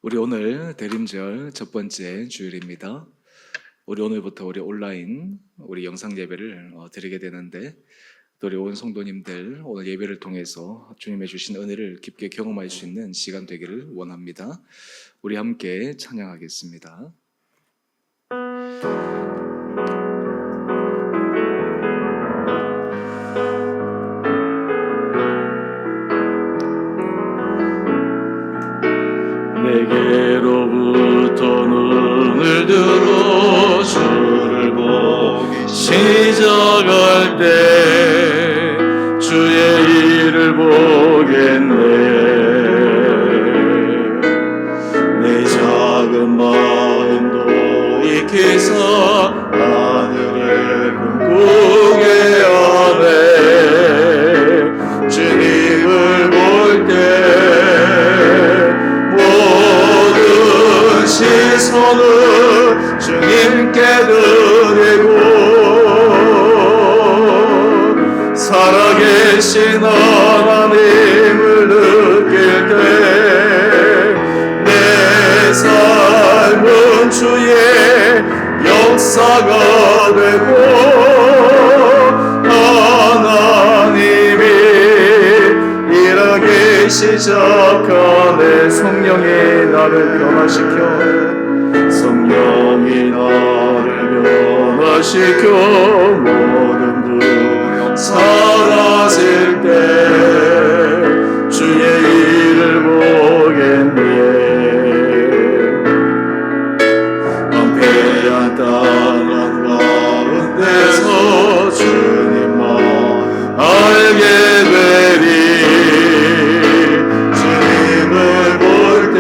우리 오늘 대림절 첫 번째 주일입니다. 우리 오늘부터 우리 온라인 우리 영상 예배를 드리게 되는데, 또 우리 온 성도님들 오늘 예배를 통해서 주님의 주신 은혜를 깊게 경험할 수 있는 시간 되기를 원합니다. 우리 함께 찬양하겠습니다. 내게로부터 눈을 들어 주를 보기 시작할 때 주의 일을 보겠네. 내 작은 마음도 익히사 하늘을 꿈꾸게 하네. 주님을 볼 때 시선을 주님께 드리고 살아계신 하나님을 느낄 때 내 삶은 주의 역사가 되고 하나님이 일하기 시작하네. 성령이 나를 변화시켜, 성령이 나를 변화시켜 모든 두려움 사라질 때 주의 일을 보겠네. 황폐한 땅 한가운데서 주님만 알게 되리. 주님을 볼 때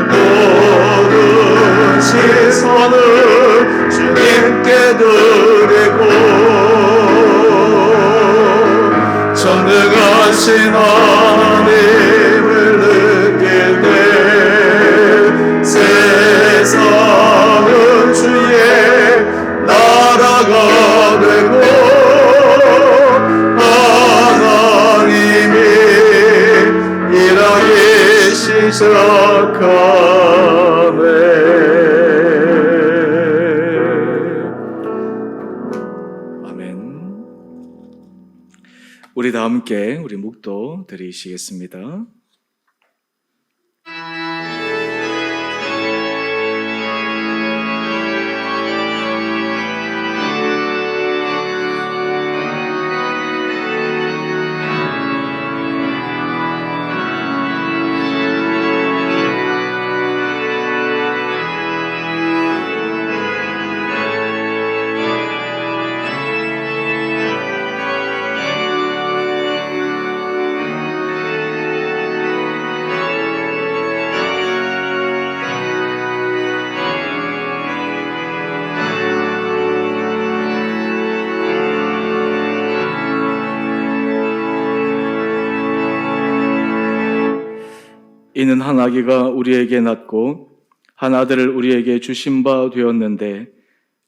모든 시선을 주님께 드리고 전능하신 하나님을 느낄 때 세상은 주의 나라가 되고 하나님이 일하기 시작하네. 아멘. 우리 다 함께 우리 묵도 드리시겠습니다. 이는 한 아기가 우리에게 낳고 한 아들을 우리에게 주신 바 되었는데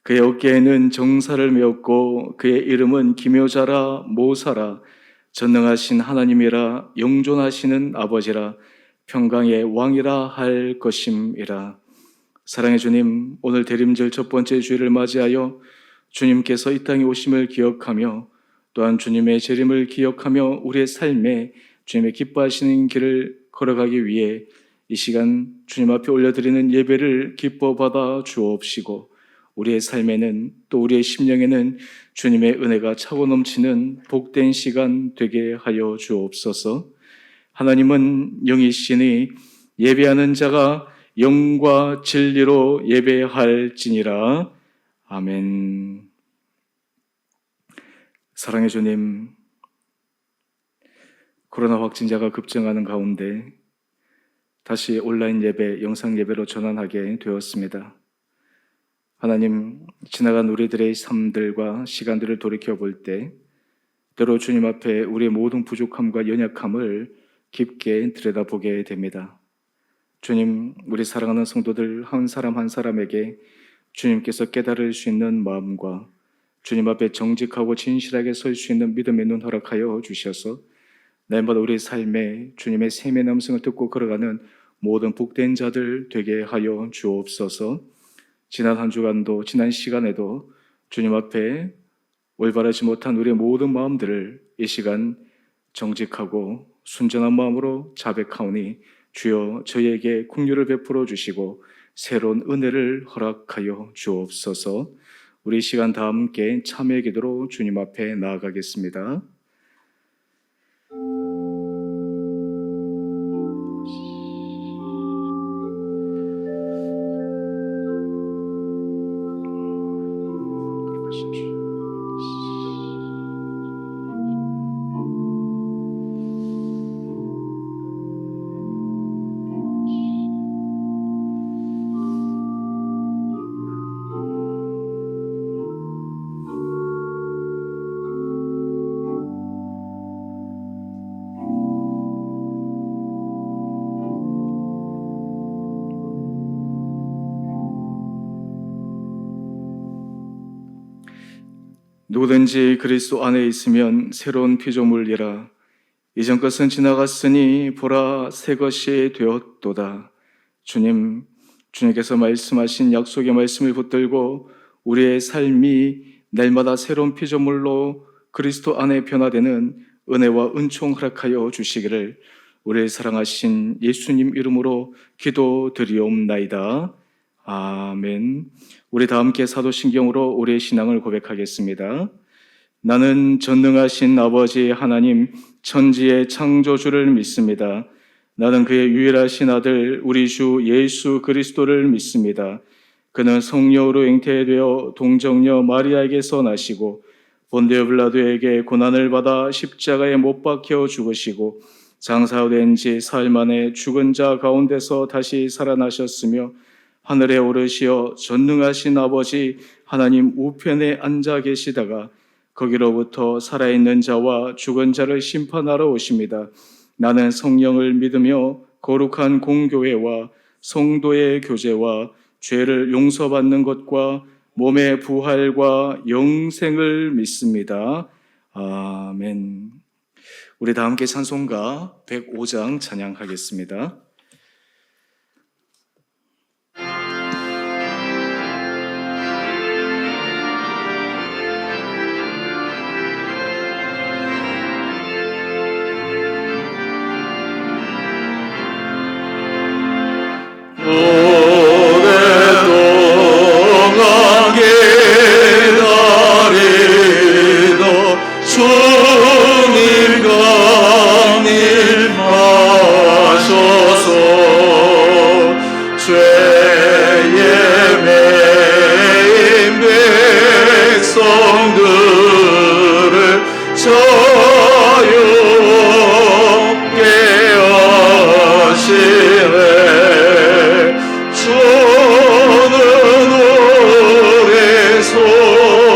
그의 어깨에는 정사를 메었고 그의 이름은 기묘자라 모사라 전능하신 하나님이라 영존하시는 아버지라 평강의 왕이라 할 것임이라. 사랑의 주님, 오늘 대림절 첫 번째 주일을 맞이하여 주님께서 이 땅에 오심을 기억하며 또한 주님의 재림을 기억하며 우리의 삶에 주님의 기뻐하시는 길을 걸어가기 위해 이 시간 주님 앞에 올려드리는 예배를 기뻐 받아 주옵시고 우리의 삶에는 또 우리의 심령에는 주님의 은혜가 차고 넘치는 복된 시간 되게 하여 주옵소서. 하나님은 영이시니 예배하는 자가 영과 진리로 예배할지니라. 아멘. 사랑의 주님, 코로나 확진자가 급증하는 가운데 다시 온라인 예배, 영상 예배로 전환하게 되었습니다. 하나님, 지나간 우리들의 삶들과 시간들을 돌이켜볼 때 때로 주님 앞에 우리의 모든 부족함과 연약함을 깊게 들여다보게 됩니다. 주님, 우리 사랑하는 성도들 한 사람 한 사람에게 주님께서 깨달을 수 있는 마음과 주님 앞에 정직하고 진실하게 설 수 있는 믿음의 눈 허락하여 주셔서 날마다 우리의 삶에 주님의 세미의 음성을 듣고 걸어가는 모든 복된 자들 되게 하여 주옵소서. 지난 한 주간도 지난 시간에도 주님 앞에 올바르지 못한 우리의 모든 마음들을 이 시간 정직하고 순전한 마음으로 자백하오니 주여 저희에게 긍휼을 베풀어 주시고 새로운 은혜를 허락하여 주옵소서. 우리 이 시간 다 함께 참회의 기도로 주님 앞에 나아가겠습니다. 누구든지 그리스도 안에 있으면 새로운 피조물이라. 이전 것은 지나갔으니 보라 새 것이 되었도다. 주님께서 말씀하신 약속의 말씀을 붙들고 우리의 삶이 날마다 새로운 피조물로 그리스도 안에 변화되는 은혜와 은총 허락하여 주시기를 우리를 사랑하신 예수님 이름으로 기도드리옵나이다. 아멘. 우리 다 함께 사도신경으로 우리의 신앙을 고백하겠습니다. 나는 전능하신 아버지 하나님 천지의 창조주를 믿습니다. 나는 그의 유일하신 아들 우리 주 예수 그리스도를 믿습니다. 그는 성령으로 잉태되어 동정녀 마리아에게서 나시고 본디오 빌라도에게 고난을 받아 십자가에 못 박혀 죽으시고 장사된 지 사흘 만에 죽은 자 가운데서 다시 살아나셨으며 하늘에 오르시어 전능하신 아버지 하나님 우편에 앉아 계시다가 거기로부터 살아있는 자와 죽은 자를 심판하러 오십니다. 나는 성령을 믿으며 거룩한 공교회와 성도의 교제와 죄를 용서받는 것과 몸의 부활과 영생을 믿습니다. 아멘. 우리 다 함께 찬송가 105장 찬양하겠습니다. 오랫동안 기다리던 주님 강림하셔서 죄에 매인 백성들을 자유롭게 하시네. 주는 우리 소망이요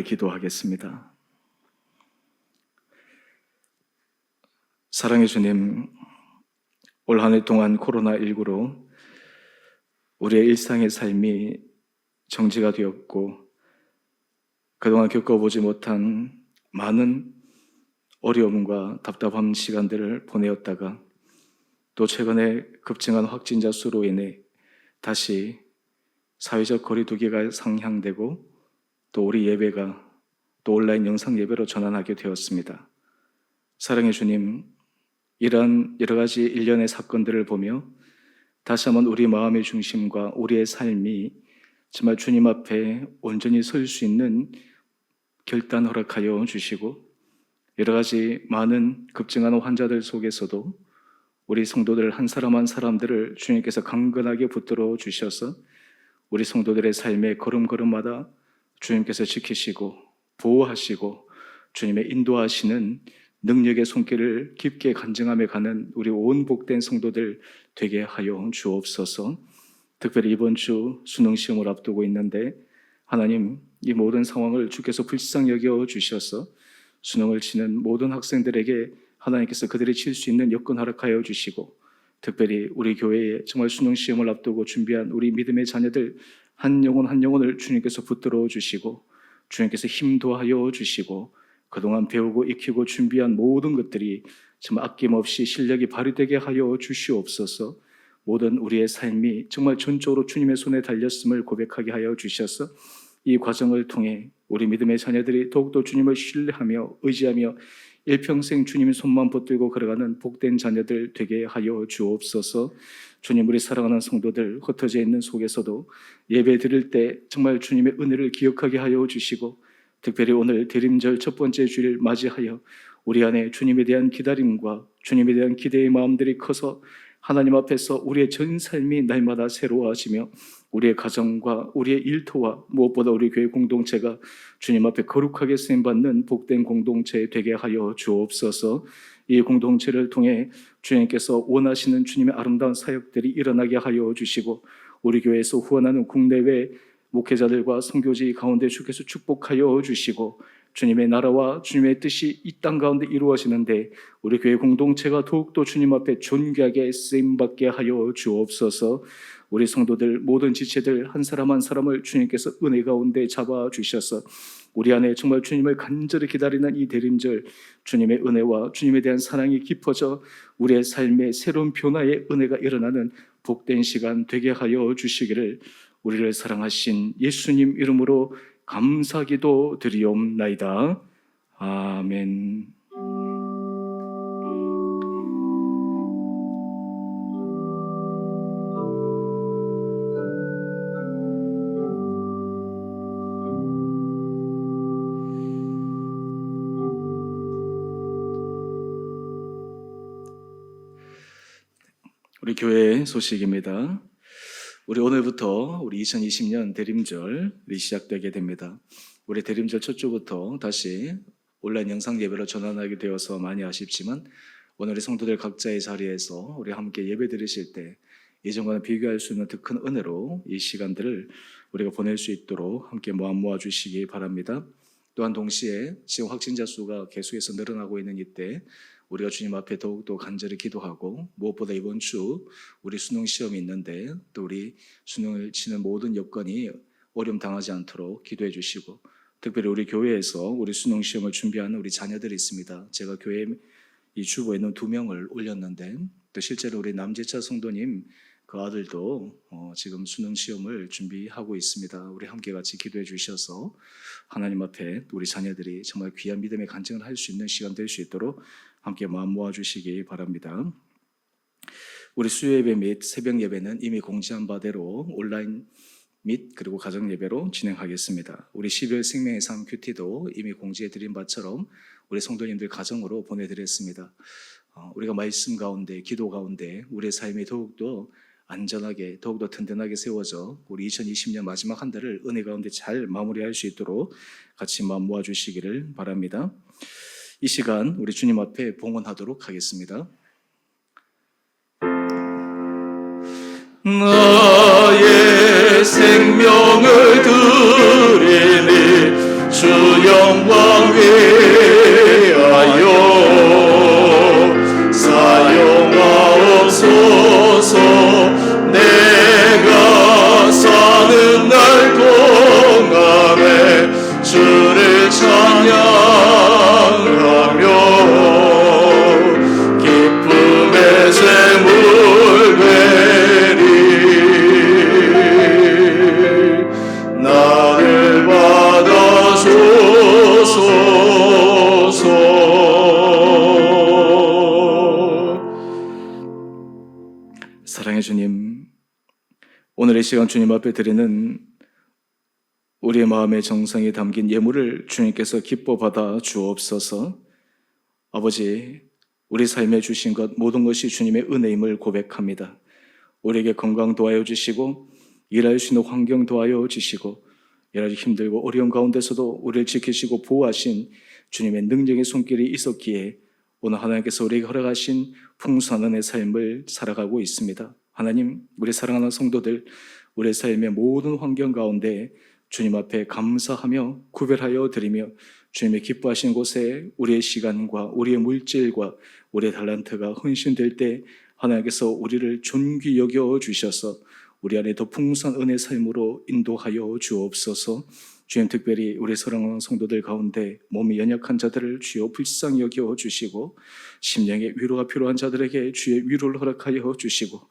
기도하겠습니다. 사랑의 주님, 올 한 해 동안 코로나19로 우리의 일상의 삶이 정지가 되었고 그동안 겪어보지 못한 많은 어려움과 답답한 시간들을 보내었다가 또 최근에 급증한 확진자 수로 인해 다시 사회적 거리두기가 상향되고 또 우리 예배가 또 온라인 영상 예배로 전환하게 되었습니다. 사랑의 주님, 이러한 여러 가지 일련의 사건들을 보며 다시 한번 우리 마음의 중심과 우리의 삶이 정말 주님 앞에 온전히 설 수 있는 결단 허락하여 주시고 여러 가지 많은 급증하는 환자들 속에서도 우리 성도들 한 사람 한 사람들을 주님께서 강건하게 붙들어 주셔서 우리 성도들의 삶의 걸음걸음마다 주님께서 지키시고 보호하시고 주님의 인도하시는 능력의 손길을 깊게 간증하며 가는 우리 온 복된 성도들 되게 하여 주옵소서. 특별히 이번 주 수능 시험을 앞두고 있는데 하나님, 이 모든 상황을 주께서 불쌍히 여겨 주셔서 수능을 치는 모든 학생들에게 하나님께서 그들이 칠 수 있는 여건 허락하여 주시고 특별히 우리 교회에 정말 수능 시험을 앞두고 준비한 우리 믿음의 자녀들 한 영혼 한 영혼을 주님께서 붙들어 주시고 주님께서 힘도하여 주시고 그동안 배우고 익히고 준비한 모든 것들이 정말 아낌없이 실력이 발휘되게 하여 주시옵소서. 모든 우리의 삶이 정말 전적으로 주님의 손에 달렸음을 고백하게 하여 주셔서 이 과정을 통해 우리 믿음의 자녀들이 더욱더 주님을 신뢰하며 의지하며 일평생 주님의 손만 붙들고 걸어가는 복된 자녀들 되게 하여 주옵소서. 주님, 우리 사랑하는 성도들 흩어져 있는 속에서도 예배 드릴 때 정말 주님의 은혜를 기억하게 하여 주시고 특별히 오늘 대림절 첫 번째 주일을 맞이하여 우리 안에 주님에 대한 기다림과 주님에 대한 기대의 마음들이 커서 하나님 앞에서 우리의 전 삶이 날마다 새로워지며 우리의 가정과 우리의 일터와 무엇보다 우리 교회 공동체가 주님 앞에 거룩하게 쓰임받는 복된 공동체 되게 하여 주옵소서. 이 공동체를 통해 주님께서 원하시는 주님의 아름다운 사역들이 일어나게 하여 주시고 우리 교회에서 후원하는 국내외 목회자들과 선교지 가운데 주께서 축복하여 주시고 주님의 나라와 주님의 뜻이 이 땅 가운데 이루어지는데 우리 교회 공동체가 더욱더 주님 앞에 존귀하게 쓰임받게 하여 주옵소서. 우리 성도들 모든 지체들 한 사람 한 사람을 주님께서 은혜 가운데 잡아주셔서 우리 안에 정말 주님을 간절히 기다리는 이 대림절 주님의 은혜와 주님에 대한 사랑이 깊어져 우리의 삶의 새로운 변화의 은혜가 일어나는 복된 시간 되게 하여 주시기를 우리를 사랑하신 예수님 이름으로 감사기도 드리옵나이다. 아멘. 우리 교회의 소식입니다. 우리 오늘부터 우리 2020년 대림절이 시작되게 됩니다. 우리 대림절 첫 주부터 다시 온라인 영상 예배로 전환하게 되어서 많이 아쉽지만 오늘 우리 성도들 각자의 자리에서 우리 함께 예배 드리실 때 이전과는 비교할 수 있는 더 큰 은혜로 이 시간들을 우리가 보낼 수 있도록 함께 모아 주시기 바랍니다. 또한 동시에 지금 확진자 수가 계속해서 늘어나고 있는 이때 우리가 주님 앞에 더욱더 간절히 기도하고 무엇보다 이번 주 우리 수능 시험이 있는데 또 우리 수능을 치는 모든 여건이 어려움 당하지 않도록 기도해 주시고 특별히 우리 교회에서 우리 수능 시험을 준비하는 우리 자녀들이 있습니다. 제가 교회 이 주보에 있는 2명을 올렸는데 또 실제로 우리 남재차 성도님 그 아들도 지금 수능 시험을 준비하고 있습니다. 우리 함께 같이 기도해 주셔서 하나님 앞에 우리 자녀들이 정말 귀한 믿음의 간증을 할 수 있는 시간 될 수 있도록 함께 마음 모아 주시기 바랍니다. 우리 수요예배 및 새벽 예배는 이미 공지한 바대로 온라인 및 그리고 가정 예배로 진행하겠습니다. 우리 12월 생명의 삶 큐티도 이미 공지해 드린 바처럼 우리 성도님들 가정으로 보내드렸습니다. 우리가 말씀 가운데 기도 가운데 우리의 삶이 더욱더 안전하게 더욱더 든든하게 세워져 우리 2020년 마지막 한 달을 은혜 가운데 잘 마무리할 수 있도록 같이 마음 모아 주시기를 바랍니다. 이 시간 우리 주님 앞에 봉헌하도록 하겠습니다. 나의 생명을 드리니 주 주 영광 위하여 사용하옵소서. 내가 사는 날 동안에 주를 찬양하며 기쁨의 샘물 되리. 나를 받아주소서. 사랑의 주님, 오늘 이 시간 주님 앞에 드리는 우리의 마음의 정성이 담긴 예물을 주님께서 기뻐 받아 주옵소서. 아버지, 우리 삶에 주신 것 모든 것이 주님의 은혜임을 고백합니다. 우리에게 건강 도하여 주시고 일할 수 있는 환경 도하여 주시고 여러 가지 힘들고 어려운 가운데서도 우리를 지키시고 보호하신 주님의 능력의 손길이 있었기에 오늘 하나님께서 우리에게 허락하신 풍성한 은혜의 삶을 살아가고 있습니다. 하나님, 우리 사랑하는 성도들, 우리의 삶의 모든 환경 가운데 주님 앞에 감사하며 구별하여 드리며 주님의 기뻐하시는 곳에 우리의 시간과 우리의 물질과 우리의 달란트가 헌신될 때 하나님께서 우리를 존귀 여겨 주셔서 우리 안에 더 풍성한 은혜의 삶으로 인도하여 주옵소서. 주님, 특별히 우리 사랑하는 성도들 가운데 몸이 연약한 자들을 주여 불쌍히 여겨 주시고 심령의 위로가 필요한 자들에게 주의 위로를 허락하여 주시고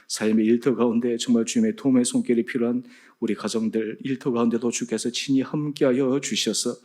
삶의 일터 가운데 정말 주님의 도움의 손길이 필요한 우리 가정들 일터 가운데도 주께서 친히 함께하여 주셔서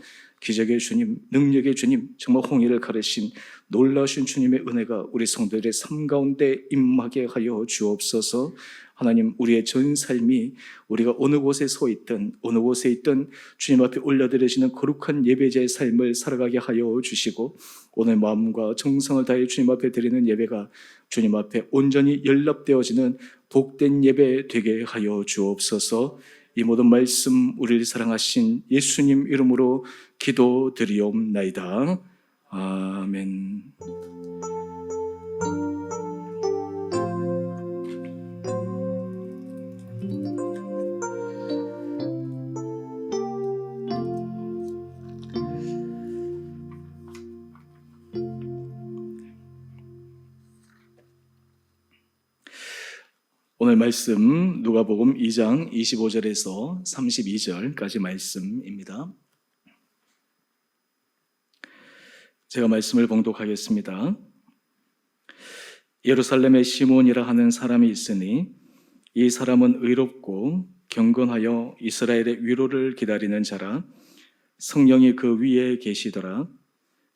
기적의 주님, 능력의 주님, 정말 홍해를 가르신 놀라신 주님의 은혜가 우리 성도들의 삶 가운데 임하게 하여 주옵소서. 하나님, 우리의 전 삶이 우리가 어느 곳에 서 있든 어느 곳에 있든 주님 앞에 올려드리시는 거룩한 예배자의 삶을 살아가게 하여 주시고 오늘 마음과 정성을 다해 주님 앞에 드리는 예배가 주님 앞에 온전히 연락되어지는 복된 예배 되게 하여 주옵소서. 이 모든 말씀 우리를 사랑하신 예수님 이름으로 기도드리옵나이다. 아멘. 오늘 말씀 누가복음 2장 25절에서 32절까지 말씀입니다. 제가 말씀을 봉독하겠습니다. 예루살렘에 시몬이라 하는 사람이 있으니 이 사람은 의롭고 경건하여 이스라엘의 위로를 기다리는 자라. 성령이 그 위에 계시더라.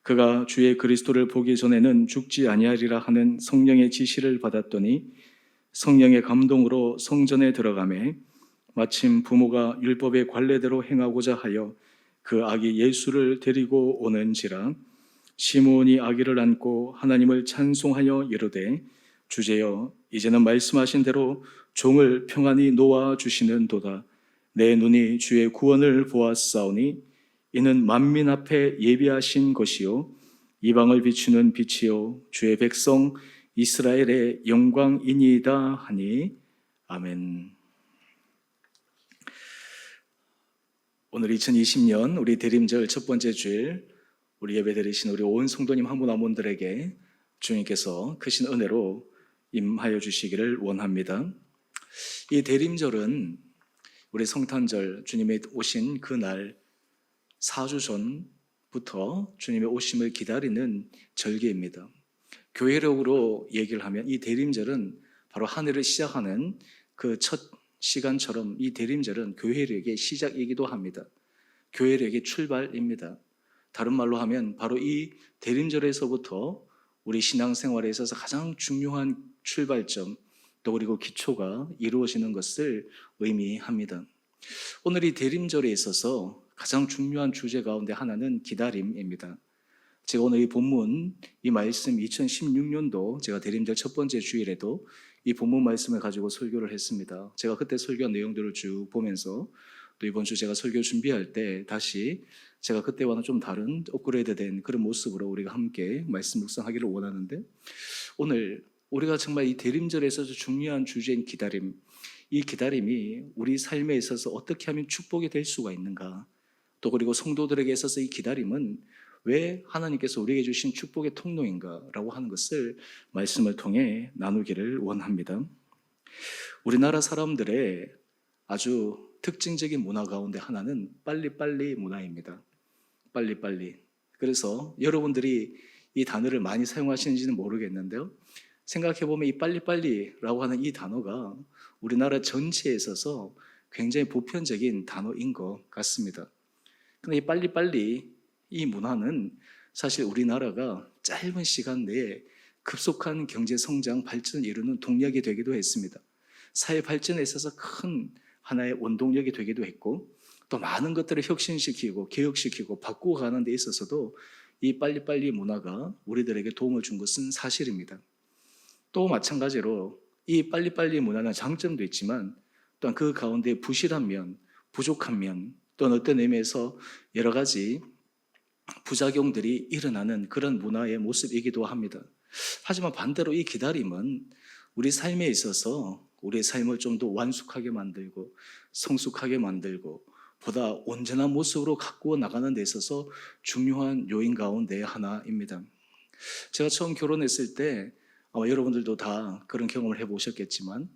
그가 주의 그리스도를 보기 전에는 죽지 아니하리라 하는 성령의 지시를 받았더니 성령의 감동으로 성전에 들어가매 마침 부모가 율법의 관례대로 행하고자 하여 그 아기 예수를 데리고 오는지라. 시므온이 아기를 안고 하나님을 찬송하여 이르되 주제여 이제는 말씀하신 대로 종을 평안히 놓아 주시는도다. 내 눈이 주의 구원을 보았사오니 이는 만민 앞에 예비하신 것이요 이방을 비추는 빛이요 주의 백성 이스라엘의 영광이니이다 하니 아멘. 오늘 2020년 우리 대림절 첫 번째 주일 우리 예배 드리신 우리 온 성도님 한 분 한 분들에게 주님께서 크신 은혜로 임하여 주시기를 원합니다. 이 대림절은 우리 성탄절 주님의 오신 그날 4주 전부터 주님의 오심을 기다리는 절기입니다. 교회력으로 얘기를 하면 이 대림절은 바로 한 해를 시작하는 그 첫 시간처럼 이 대림절은 교회력의 시작이기도 합니다. 교회력의 출발입니다. 다른 말로 하면 바로 이 대림절에서부터 우리 신앙생활에 있어서 가장 중요한 출발점 또 그리고 기초가 이루어지는 것을 의미합니다. 오늘 이 대림절에 있어서 가장 중요한 주제 가운데 하나는 기다림입니다. 제가 오늘 이 본문, 이 말씀 2016년도 제가 대림절 첫 번째 주일에도 이 본문 말씀을 가지고 설교를 했습니다. 제가 그때 설교한 내용들을 쭉 보면서 또 이번 주 제가 설교 준비할 때 다시 제가 그때와는 좀 다른 업그레이드된 그런 모습으로 우리가 함께 말씀 묵상하기를 원하는데 오늘 우리가 정말 이 대림절에 있어서 중요한 주제인 기다림, 이 기다림이 우리 삶에 있어서 어떻게 하면 축복이 될 수가 있는가, 또 그리고 성도들에게 있어서 이 기다림은 왜 하나님께서 우리에게 주신 축복의 통로인가라고 하는 것을 말씀을 통해 나누기를 원합니다. 우리나라 사람들의 아주 특징적인 문화 가운데 하나는 빨리빨리 문화입니다. 빨리빨리. 그래서 여러분들이 이 단어를 많이 사용하시는지는 모르겠는데요. 생각해보면 이 빨리빨리라고 하는 이 단어가 우리나라 전체에 있어서 굉장히 보편적인 단어인 것 같습니다. 근데 이 빨리빨리 이 문화는 사실 우리나라가 짧은 시간 내에 급속한 경제 성장 발전을 이루는 동력이 되기도 했습니다. 사회 발전에 있어서 큰 하나의 원동력이 되기도 했고 또 많은 것들을 혁신시키고 개혁시키고 바꾸어 가는 데 있어서도 이 빨리빨리 문화가 우리들에게 도움을 준 것은 사실입니다. 또 마찬가지로 이 빨리빨리 문화는 장점도 있지만 또한 그 가운데 부실한 면, 부족한 면, 또는 어떤 의미에서 여러 가지 부작용들이 일어나는 그런 문화의 모습이기도 합니다. 하지만 반대로 이 기다림은 우리 삶에 있어서 우리의 삶을 좀 더 완숙하게 만들고 성숙하게 만들고 보다 온전한 모습으로 가꾸어 나가는 데 있어서 중요한 요인 가운데 하나입니다. 제가 처음 결혼했을 때 아마 여러분들도 다 그런 경험을 해보셨겠지만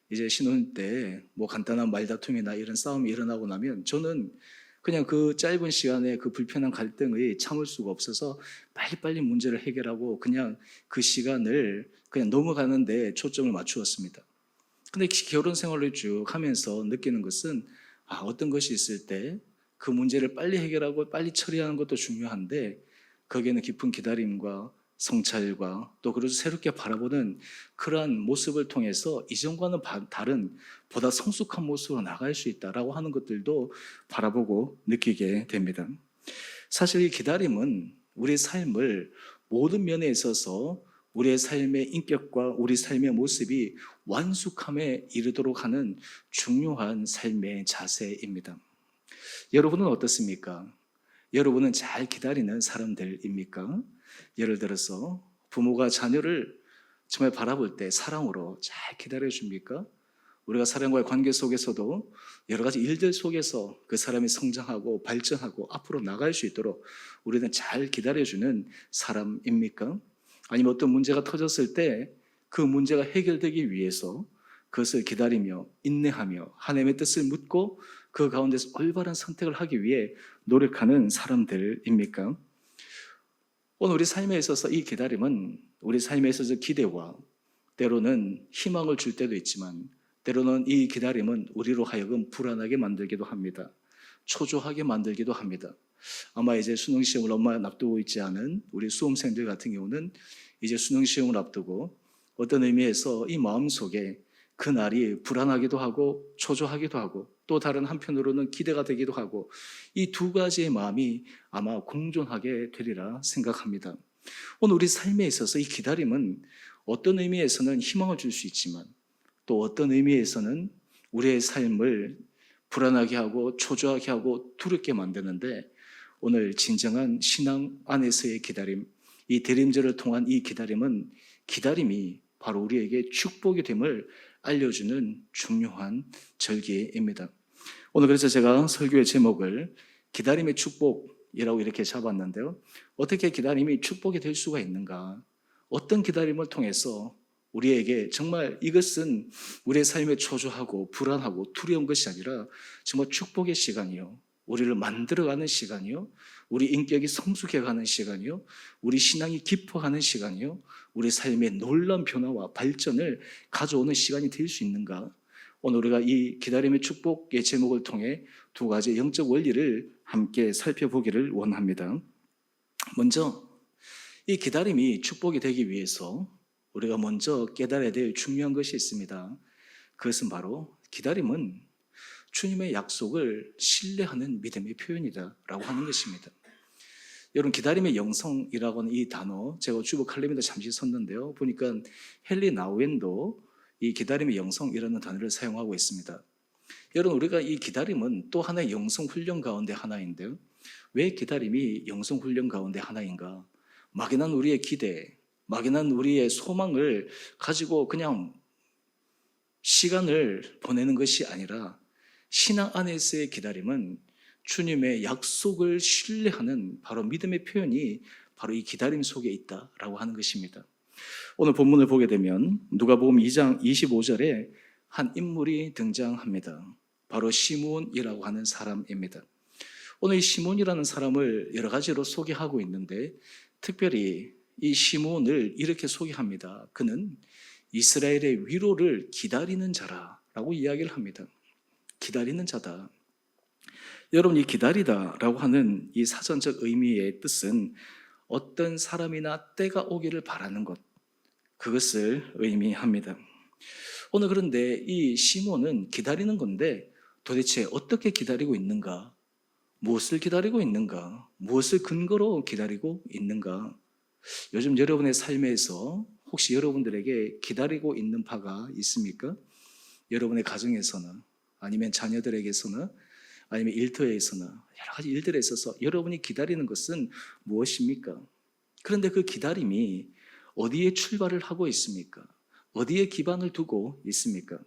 이제 신혼 때 뭐 간단한 말다툼이나 이런 싸움이 일어나고 나면 저는 그냥 그 짧은 시간에 그 불편한 갈등이 참을 수가 없어서 빨리빨리 문제를 해결하고 그냥 그 시간을 그냥 넘어가는데 초점을 맞추었습니다. 근데 결혼 생활을 쭉 하면서 느끼는 것은 어떤 것이 있을 때 그 문제를 빨리 해결하고 빨리 처리하는 것도 중요한데 거기에는 깊은 기다림과 성찰과 또 그래서 새롭게 바라보는 그러한 모습을 통해서 이전과는 다른 보다 성숙한 모습으로 나갈 수 있다라고 하는 것들도 바라보고 느끼게 됩니다. 사실 이 기다림은 우리 삶을 모든 면에 있어서 우리의 삶의 인격과 우리 삶의 모습이 완숙함에 이르도록 하는 중요한 삶의 자세입니다. 여러분은 어떻습니까? 여러분은 잘 기다리는 사람들입니까? 예를 들어서 부모가 자녀를 정말 바라볼 때 사랑으로 잘 기다려줍니까? 우리가 사람과의 관계 속에서도 여러 가지 일들 속에서 그 사람이 성장하고 발전하고 앞으로 나갈 수 있도록 우리는 잘 기다려주는 사람입니까? 아니면 어떤 문제가 터졌을 때 그 문제가 해결되기 위해서 그것을 기다리며 인내하며 하나님의 뜻을 묻고 그 가운데서 올바른 선택을 하기 위해 노력하는 사람들입니까? 오늘 우리 삶에 있어서 이 기다림은 우리 삶에 있어서 기대와 때로는 희망을 줄 때도 있지만 때로는 이 기다림은 우리로 하여금 불안하게 만들기도 합니다. 초조하게 만들기도 합니다. 아마 이제 수능시험을 얼마 앞두고 있지 않은 우리 수험생들 같은 경우는 이제 수능시험을 앞두고 어떤 의미에서 이 마음속에 그 날이 불안하기도 하고 초조하기도 하고 또 다른 한편으로는 기대가 되기도 하고 이 두 가지의 마음이 아마 공존하게 되리라 생각합니다. 오늘 우리 삶에 있어서 이 기다림은 어떤 의미에서는 희망을 줄 수 있지만 또 어떤 의미에서는 우리의 삶을 불안하게 하고 초조하게 하고 두렵게 만드는데 오늘 진정한 신앙 안에서의 기다림, 이 대림절을 통한 이 기다림이 바로 우리에게 축복이 됨을 알려주는 중요한 절기입니다. 오늘 그래서 제가 설교의 제목을 기다림의 축복이라고 이렇게 잡았는데요. 어떻게 기다림이 축복이 될 수가 있는가? 어떤 기다림을 통해서 우리에게 정말 이것은 우리의 삶에 초조하고 불안하고 두려운 것이 아니라 정말 축복의 시간이요. 우리를 만들어가는 시간이요. 우리 인격이 성숙해가는 시간이요. 우리 신앙이 깊어가는 시간이요. 우리 삶의 놀라운 변화와 발전을 가져오는 시간이 될 수 있는가? 오늘 우리가 이 기다림의 축복의 제목을 통해 두 가지 영적 원리를 함께 살펴보기를 원합니다. 먼저 이 기다림이 축복이 되기 위해서 우리가 먼저 깨달아야 될 중요한 것이 있습니다. 그것은 바로 기다림은 주님의 약속을 신뢰하는 믿음의 표현이다라고 하는 것입니다. 여러분 기다림의 영성이라고 하는 이 단어 제가 주보 칼럼에도 잠시 썼는데요. 보니까 헨리 나우엔도 이 기다림의 영성이라는 단어를 사용하고 있습니다. 여러분 우리가 이 기다림은 또 하나의 영성 훈련 가운데 하나인데요. 왜 기다림이 영성 훈련 가운데 하나인가? 막연한 우리의 기대, 막연한 우리의 소망을 가지고 그냥 시간을 보내는 것이 아니라 신앙 안에서의 기다림은 주님의 약속을 신뢰하는 바로 믿음의 표현이 바로 이 기다림 속에 있다라고 하는 것입니다. 오늘 본문을 보게 되면 누가복음 2장 25절에 한 인물이 등장합니다. 바로 시몬이라고 하는 사람입니다. 오늘 이 시몬이라는 사람을 여러 가지로 소개하고 있는데 특별히 이 시몬을 이렇게 소개합니다. 그는 이스라엘의 위로를 기다리는 자라라고 이야기를 합니다. 기다리는 자다. 여러분, 이 기다리다라고 하는 이 사전적 의미의 뜻은 어떤 사람이나 때가 오기를 바라는 것, 그것을 의미합니다. 오늘 그런데 이 시몬은 기다리는 건데 도대체 어떻게 기다리고 있는가? 무엇을 기다리고 있는가? 무엇을 근거로 기다리고 있는가? 요즘 여러분의 삶에서 혹시 여러분들에게 기다리고 있는 바가 있습니까? 여러분의 가정에서나 아니면 자녀들에게서나 아니면 일터에서나 여러 가지 일들에 있어서 여러분이 기다리는 것은 무엇입니까? 그런데 그 기다림이 어디에 출발을 하고 있습니까? 어디에 기반을 두고 있습니까?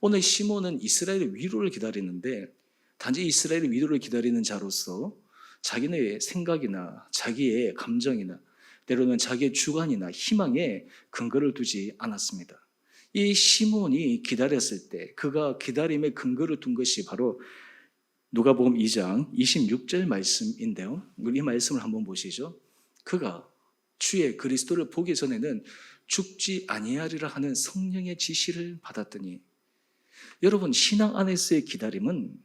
오늘 시몬은 이스라엘의 위로를 기다리는데 단지 이스라엘의 위로를 기다리는 자로서 자기의 생각이나 자기의 감정이나 때로는 자기의 주관이나 희망에 근거를 두지 않았습니다. 이 시몬이 기다렸을 때 그가 기다림의 근거를 둔 것이 바로 누가복음 2장 26절 말씀인데요. 이 말씀을 한번 보시죠. 그가 주의 그리스도를 보기 전에는 죽지 아니하리라 하는 성령의 지시를 받았더니, 여러분, 신앙 안에서의 기다림은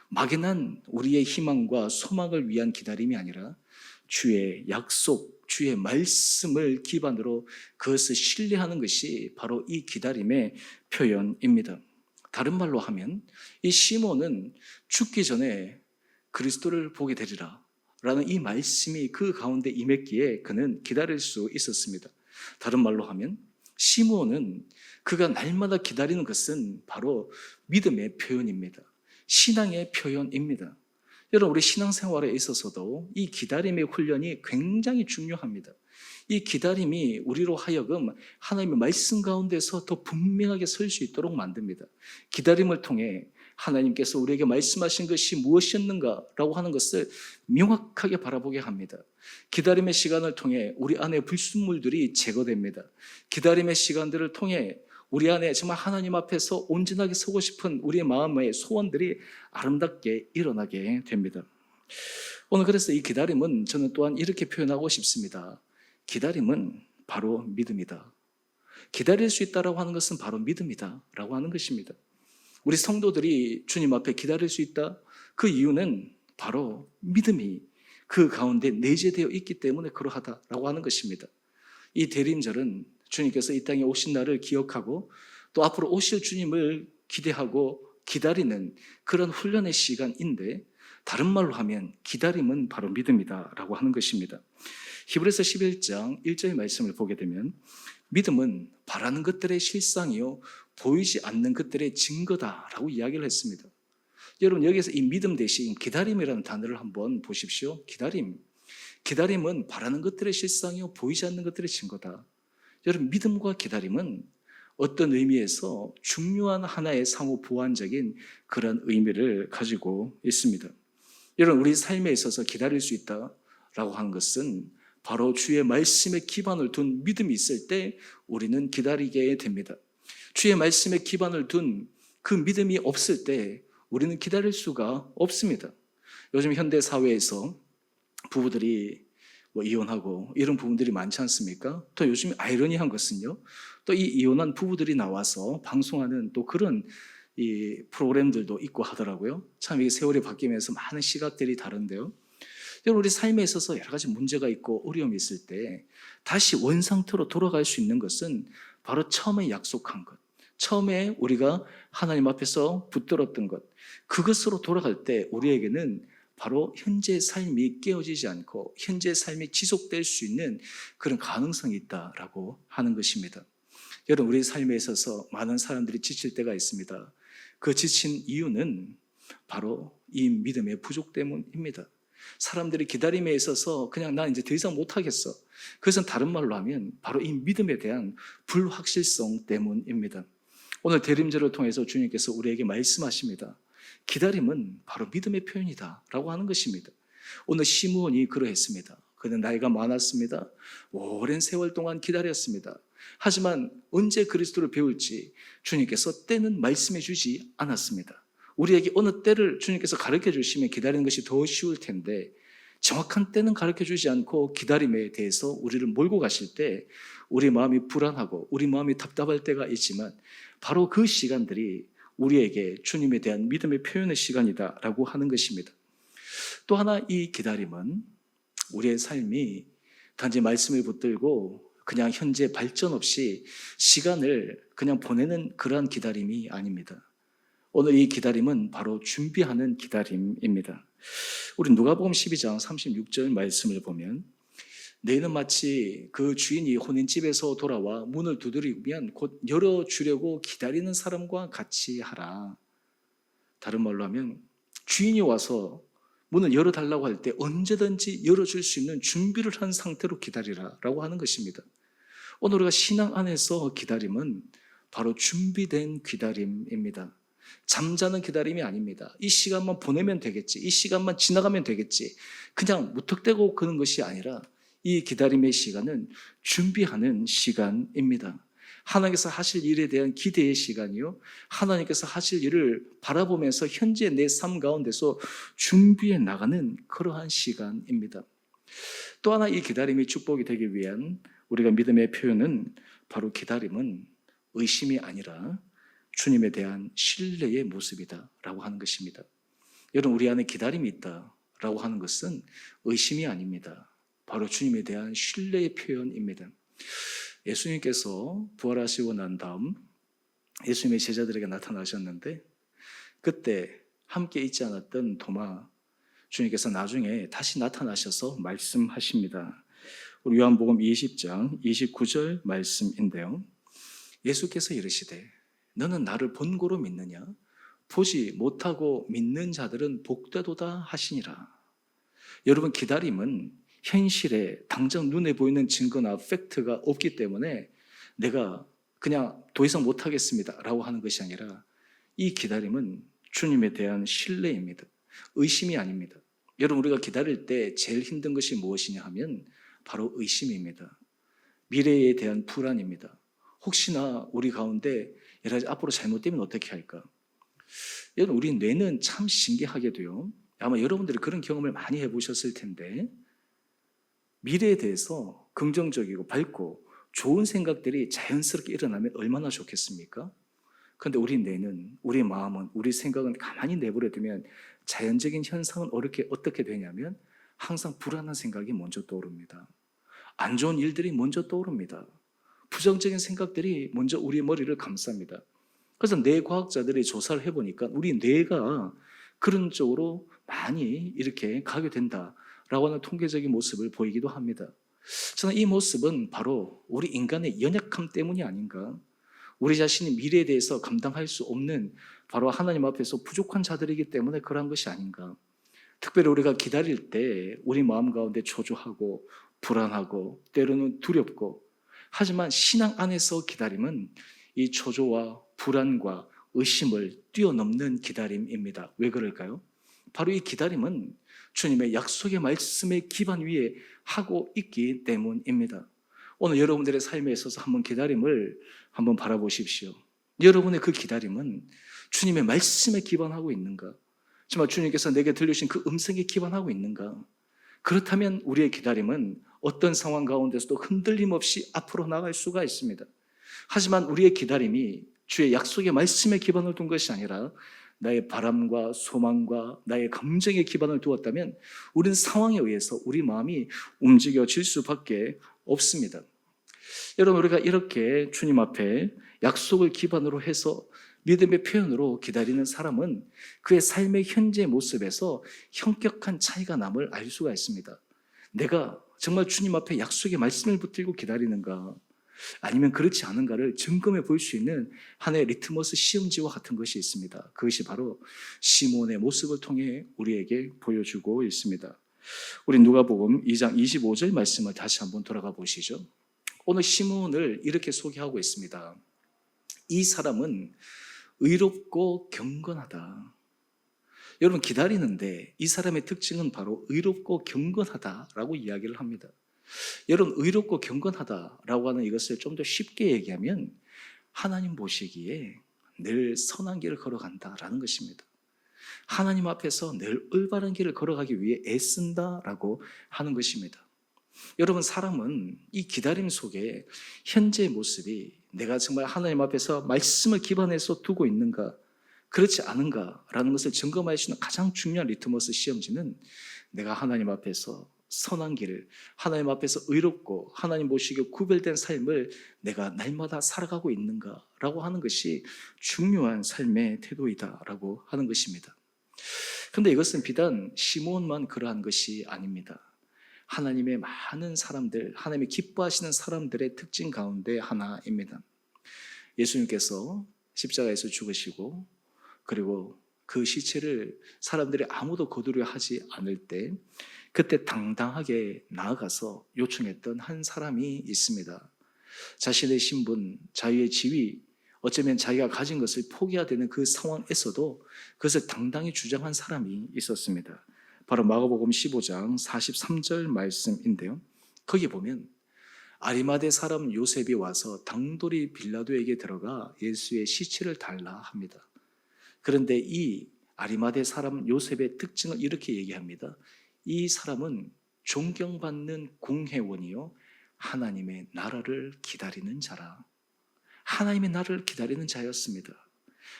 막연한 우리의 희망과 소망을 위한 기다림이 아니라 주의 약속, 주의 말씀을 기반으로 그것을 신뢰하는 것이 바로 이 기다림의 표현입니다. 다른 말로 하면 이 시몬은 죽기 전에 그리스도를 보게 되리라 라는 이 말씀이 그 가운데 임했기에 그는 기다릴 수 있었습니다. 다른 말로 하면 시몬은 그가 날마다 기다리는 것은 바로 믿음의 표현입니다. 신앙의 표현입니다. 여러분, 우리 신앙생활에 있어서도 이 기다림의 훈련이 굉장히 중요합니다. 이 기다림이 우리로 하여금 하나님의 말씀 가운데서 더 분명하게 설 수 있도록 만듭니다. 기다림을 통해 하나님께서 우리에게 말씀하신 것이 무엇이었는가라고 하는 것을 명확하게 바라보게 합니다. 기다림의 시간을 통해 우리 안에 불순물들이 제거됩니다. 기다림의 시간들을 통해 우리 안에 정말 하나님 앞에서 온전하게 서고 싶은 우리의 마음의 소원들이 아름답게 일어나게 됩니다. 오늘 그래서 이 기다림은 저는 또한 이렇게 표현하고 싶습니다. 기다림은 바로 믿음이다. 기다릴 수 있다라고 하는 것은 바로 믿음이다 라고 하는 것입니다. 우리 성도들이 주님 앞에 기다릴 수 있다, 그 이유는 바로 믿음이 그 가운데 내재되어 있기 때문에 그러하다라고 하는 것입니다. 이 대림절은 주님께서 이 땅에 오신 날을 기억하고 또 앞으로 오실 주님을 기대하고 기다리는 그런 훈련의 시간인데, 다른 말로 하면 기다림은 바로 믿음이다라고 하는 것입니다. 히브리서 11장 1절의 말씀을 보게 되면 믿음은 바라는 것들의 실상이요 보이지 않는 것들의 증거다라고 이야기를 했습니다. 여러분, 여기서 이 믿음 대신 기다림이라는 단어를 한번 보십시오. 기다림은 바라는 것들의 실상이요 보이지 않는 것들의 증거다. 여러분, 믿음과 기다림은 어떤 의미에서 중요한 하나의 상호 보완적인 그런 의미를 가지고 있습니다. 여러분, 우리 삶에 있어서 기다릴 수 있다라고 하는 것은 바로 주의 말씀에 기반을 둔 믿음이 있을 때 우리는 기다리게 됩니다. 주의 말씀에 기반을 둔 그 믿음이 없을 때 우리는 기다릴 수가 없습니다. 요즘 현대 사회에서 부부들이 이혼하고 이런 부분들이 많지 않습니까? 또 요즘 아이러니한 것은요, 또 이 이혼한 부부들이 나와서 방송하는 또 그런 이 프로그램들도 있고 하더라고요. 참 이게 세월이 바뀌면서 많은 시각들이 다른데요. 여러분, 우리 삶에 있어서 여러 가지 문제가 있고 어려움이 있을 때 다시 원상태로 돌아갈 수 있는 것은 바로 처음에 약속한 것, 처음에 우리가 하나님 앞에서 붙들었던 것, 그것으로 돌아갈 때 우리에게는 바로 현재의 삶이 깨어지지 않고 현재의 삶이 지속될 수 있는 그런 가능성이 있다라고 하는 것입니다. 여러분, 우리 삶에 있어서 많은 사람들이 지칠 때가 있습니다. 그 지친 이유는 바로 이 믿음의 부족 때문입니다. 사람들이 기다림에 있어서 그냥 난 이제 더 이상 못하겠어. 그것은 다른 말로 하면 바로 이 믿음에 대한 불확실성 때문입니다. 오늘 대림절을 통해서 주님께서 우리에게 말씀하십니다. 기다림은 바로 믿음의 표현이다라고 하는 것입니다. 오늘 시므온이 그러했습니다. 그는 나이가 많았습니다. 오랜 세월 동안 기다렸습니다. 하지만 언제 그리스도를 배울지 주님께서 때는 말씀해 주지 않았습니다. 우리에게 어느 때를 주님께서 가르쳐 주시면 기다리는 것이 더 쉬울 텐데 정확한 때는 가르쳐 주지 않고 기다림에 대해서 우리를 몰고 가실 때 우리 마음이 불안하고 우리 마음이 답답할 때가 있지만 바로 그 시간들이 우리에게 주님에 대한 믿음의 표현의 시간이다라고 하는 것입니다. 또 하나 이 기다림은 우리의 삶이 단지 말씀을 붙들고 그냥 현재 발전 없이 시간을 그냥 보내는 그러한 기다림이 아닙니다. 오늘 이 기다림은 바로 준비하는 기다림입니다. 우리 누가복음 12장 36절 말씀을 보면 너희는 마치 그 주인이 혼인집에서 돌아와 문을 두드리면 곧 열어주려고 기다리는 사람과 같이 하라. 다른 말로 하면 주인이 와서 문을 열어달라고 할 때 언제든지 열어줄 수 있는 준비를 한 상태로 기다리라라고 하는 것입니다. 오늘 우리가 신앙 안에서 기다림은 바로 준비된 기다림입니다. 잠자는 기다림이 아닙니다. 이 시간만 보내면 되겠지, 이 시간만 지나가면 되겠지, 그냥 무턱대고 그런 것이 아니라 이 기다림의 시간은 준비하는 시간입니다. 하나님께서 하실 일에 대한 기대의 시간이요, 하나님께서 하실 일을 바라보면서 현재 내 삶 가운데서 준비해 나가는 그러한 시간입니다. 또 하나 이 기다림이 축복이 되기 위한 우리가 믿음의 표현은 바로 기다림은 의심이 아니라 주님에 대한 신뢰의 모습이다라고 하는 것입니다. 여러분, 우리 안에 기다림이 있다라고 하는 것은 의심이 아닙니다. 바로 주님에 대한 신뢰의 표현입니다. 예수님께서 부활하시고 난 다음 예수님의 제자들에게 나타나셨는데 그때 함께 있지 않았던 도마, 주님께서 나중에 다시 나타나셔서 말씀하십니다. 우리 요한복음 20장 29절 말씀인데요. 예수께서 이르시되 너는 나를 본고로 믿느냐? 보지 못하고 믿는 자들은 복되도다 하시니라. 여러분, 기다림은 현실에 당장 눈에 보이는 증거나 팩트가 없기 때문에 내가 그냥 더 이상 못하겠습니다 라고 하는 것이 아니라 이 기다림은 주님에 대한 신뢰입니다. 의심이 아닙니다. 여러분, 우리가 기다릴 때 제일 힘든 것이 무엇이냐 하면 바로 의심입니다. 미래에 대한 불안입니다. 혹시나 우리 가운데 여러 가지 앞으로 잘못되면 어떻게 할까? 여러분, 우리 뇌는 참 신기하게도요, 아마 여러분들이 그런 경험을 많이 해보셨을 텐데 미래에 대해서 긍정적이고 밝고 좋은 생각들이 자연스럽게 일어나면 얼마나 좋겠습니까? 그런데 우리 뇌는, 우리 마음은, 우리 생각은 가만히 내버려두면 자연적인 현상은 어떻게 되냐면 항상 불안한 생각이 먼저 떠오릅니다. 안 좋은 일들이 먼저 떠오릅니다. 부정적인 생각들이 먼저 우리의 머리를 감쌉니다. 그래서 뇌과학자들이 조사를 해보니까 우리 뇌가 그런 쪽으로 많이 이렇게 가게 된다라고 하는 통계적인 모습을 보이기도 합니다. 저는 이 모습은 바로 우리 인간의 연약함 때문이 아닌가, 우리 자신이 미래에 대해서 감당할 수 없는 바로 하나님 앞에서 부족한 자들이기 때문에 그러한 것이 아닌가. 특별히 우리가 기다릴 때 우리 마음 가운데 초조하고 불안하고 때로는 두렵고, 하지만 신앙 안에서 기다림은 이 초조와 불안과 의심을 뛰어넘는 기다림입니다. 왜 그럴까요? 바로 이 기다림은 주님의 약속의 말씀의 기반 위에 하고 있기 때문입니다. 오늘 여러분들의 삶에 있어서 한번 기다림을 한번 바라보십시오. 여러분의 그 기다림은 주님의 말씀에 기반하고 있는가? 정말 주님께서 내게 들려주신 그 음성에 기반하고 있는가? 그렇다면 우리의 기다림은 어떤 상황 가운데서도 흔들림 없이 앞으로 나갈 수가 있습니다. 하지만 우리의 기다림이 주의 약속의 말씀에 기반을 둔 것이 아니라 나의 바람과 소망과 나의 감정에 기반을 두었다면 우리는 상황에 의해서 우리 마음이 움직여질 수밖에 없습니다. 여러분, 우리가 이렇게 주님 앞에 약속을 기반으로 해서 믿음의 표현으로 기다리는 사람은 그의 삶의 현재 모습에서 현격한 차이가 남을 알 수가 있습니다. 내가 정말 주님 앞에 약속의 말씀을 붙들고 기다리는가, 아니면 그렇지 않은가를 점검해 볼 수 있는 하나의 리트머스 시험지와 같은 것이 있습니다. 그것이 바로 시몬의 모습을 통해 우리에게 보여주고 있습니다. 우리 누가복음 2장 25절 말씀을 다시 한번 돌아가 보시죠. 오늘 시몬을 이렇게 소개하고 있습니다. 이 사람은 의롭고 경건하다. 여러분, 기다리는데 이 사람의 특징은 바로 의롭고 경건하다라고 이야기를 합니다. 여러분, 의롭고 경건하다라고 하는 이것을 좀 더 쉽게 얘기하면 하나님 보시기에 늘 선한 길을 걸어간다라는 것입니다. 하나님 앞에서 늘 올바른 길을 걸어가기 위해 애쓴다라고 하는 것입니다. 여러분, 사람은 이 기다림 속에 현재의 모습이 내가 정말 하나님 앞에서 말씀을 기반해서 두고 있는가, 그렇지 않은가라는 것을 점검할 수 있는 가장 중요한 리트머스 시험지는 내가 하나님 앞에서 선한 길을, 하나님 앞에서 의롭고 하나님 보시기에 구별된 삶을 내가 날마다 살아가고 있는가라고 하는 것이 중요한 삶의 태도이다라고 하는 것입니다. 그런데 이것은 비단 시몬만 그러한 것이 아닙니다. 하나님의 많은 사람들, 하나님이 기뻐하시는 사람들의 특징 가운데 하나입니다. 예수님께서 십자가에서 죽으시고 그리고 그 시체를 사람들이 아무도 거두려 하지 않을 때 그때 당당하게 나아가서 요청했던 한 사람이 있습니다. 자신의 신분, 자유의 지위, 어쩌면 자기가 가진 것을 포기해야 되는 그 상황에서도 그것을 당당히 주장한 사람이 있었습니다. 바로 마가복음 15장 43절 말씀인데요. 거기 보면 아리마대 사람 요셉이 와서 당돌이 빌라도에게 들어가 예수의 시체를 달라 합니다. 그런데 이 아리마대 사람 요셉의 특징을 이렇게 얘기합니다. 이 사람은 존경받는 공회원이요 하나님의 나라를 기다리는 자라. 하나님의 나라를 기다리는 자였습니다.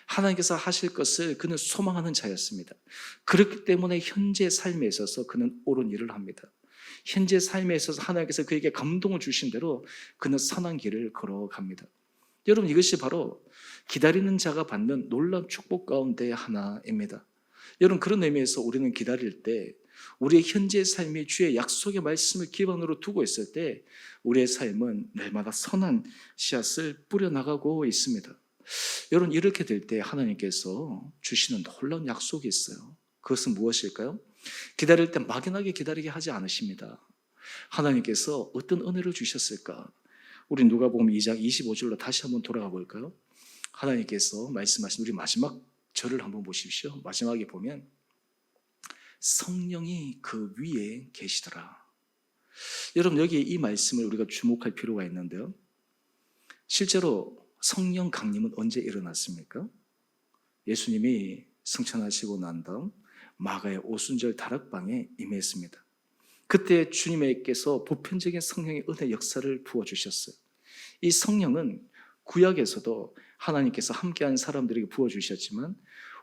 하나님께서 하실 것을 그는 소망하는 자였습니다. 그렇기 때문에 현재 삶에 있어서 그는 옳은 일을 합니다. 현재 삶에 있어서 하나님께서 그에게 감동을 주신 대로 그는 선한 길을 걸어갑니다. 여러분, 이것이 바로 기다리는 자가 받는 놀라운 축복 가운데 하나입니다. 여러분, 그런 의미에서 우리는 기다릴 때 우리의 현재 삶이 주의 약속의 말씀을 기반으로 두고 있을 때 우리의 삶은 날마다 선한 씨앗을 뿌려나가고 있습니다. 여러분, 이렇게 될 때 하나님께서 주시는 놀라운 약속이 있어요. 그것은 무엇일까요? 기다릴 때 막연하게 기다리게 하지 않으십니다. 하나님께서 어떤 은혜를 주셨을까? 우리 누가복음 2장 25절로 다시 한번 돌아가 볼까요? 하나님께서 말씀하신 우리 마지막 절을 한번 보십시오. 마지막에 보면 성령이 그 위에 계시더라. 여러분, 여기 이 말씀을 우리가 주목할 필요가 있는데요. 실제로 성령 강림은 언제 일어났습니까? 예수님이 승천하시고 난 다음 마가의 오순절 다락방에 임했습니다. 그때 주님께서 보편적인 성령의 은혜 역사를 부어주셨어요. 이 성령은 구약에서도 하나님께서 함께한 사람들에게 부어주셨지만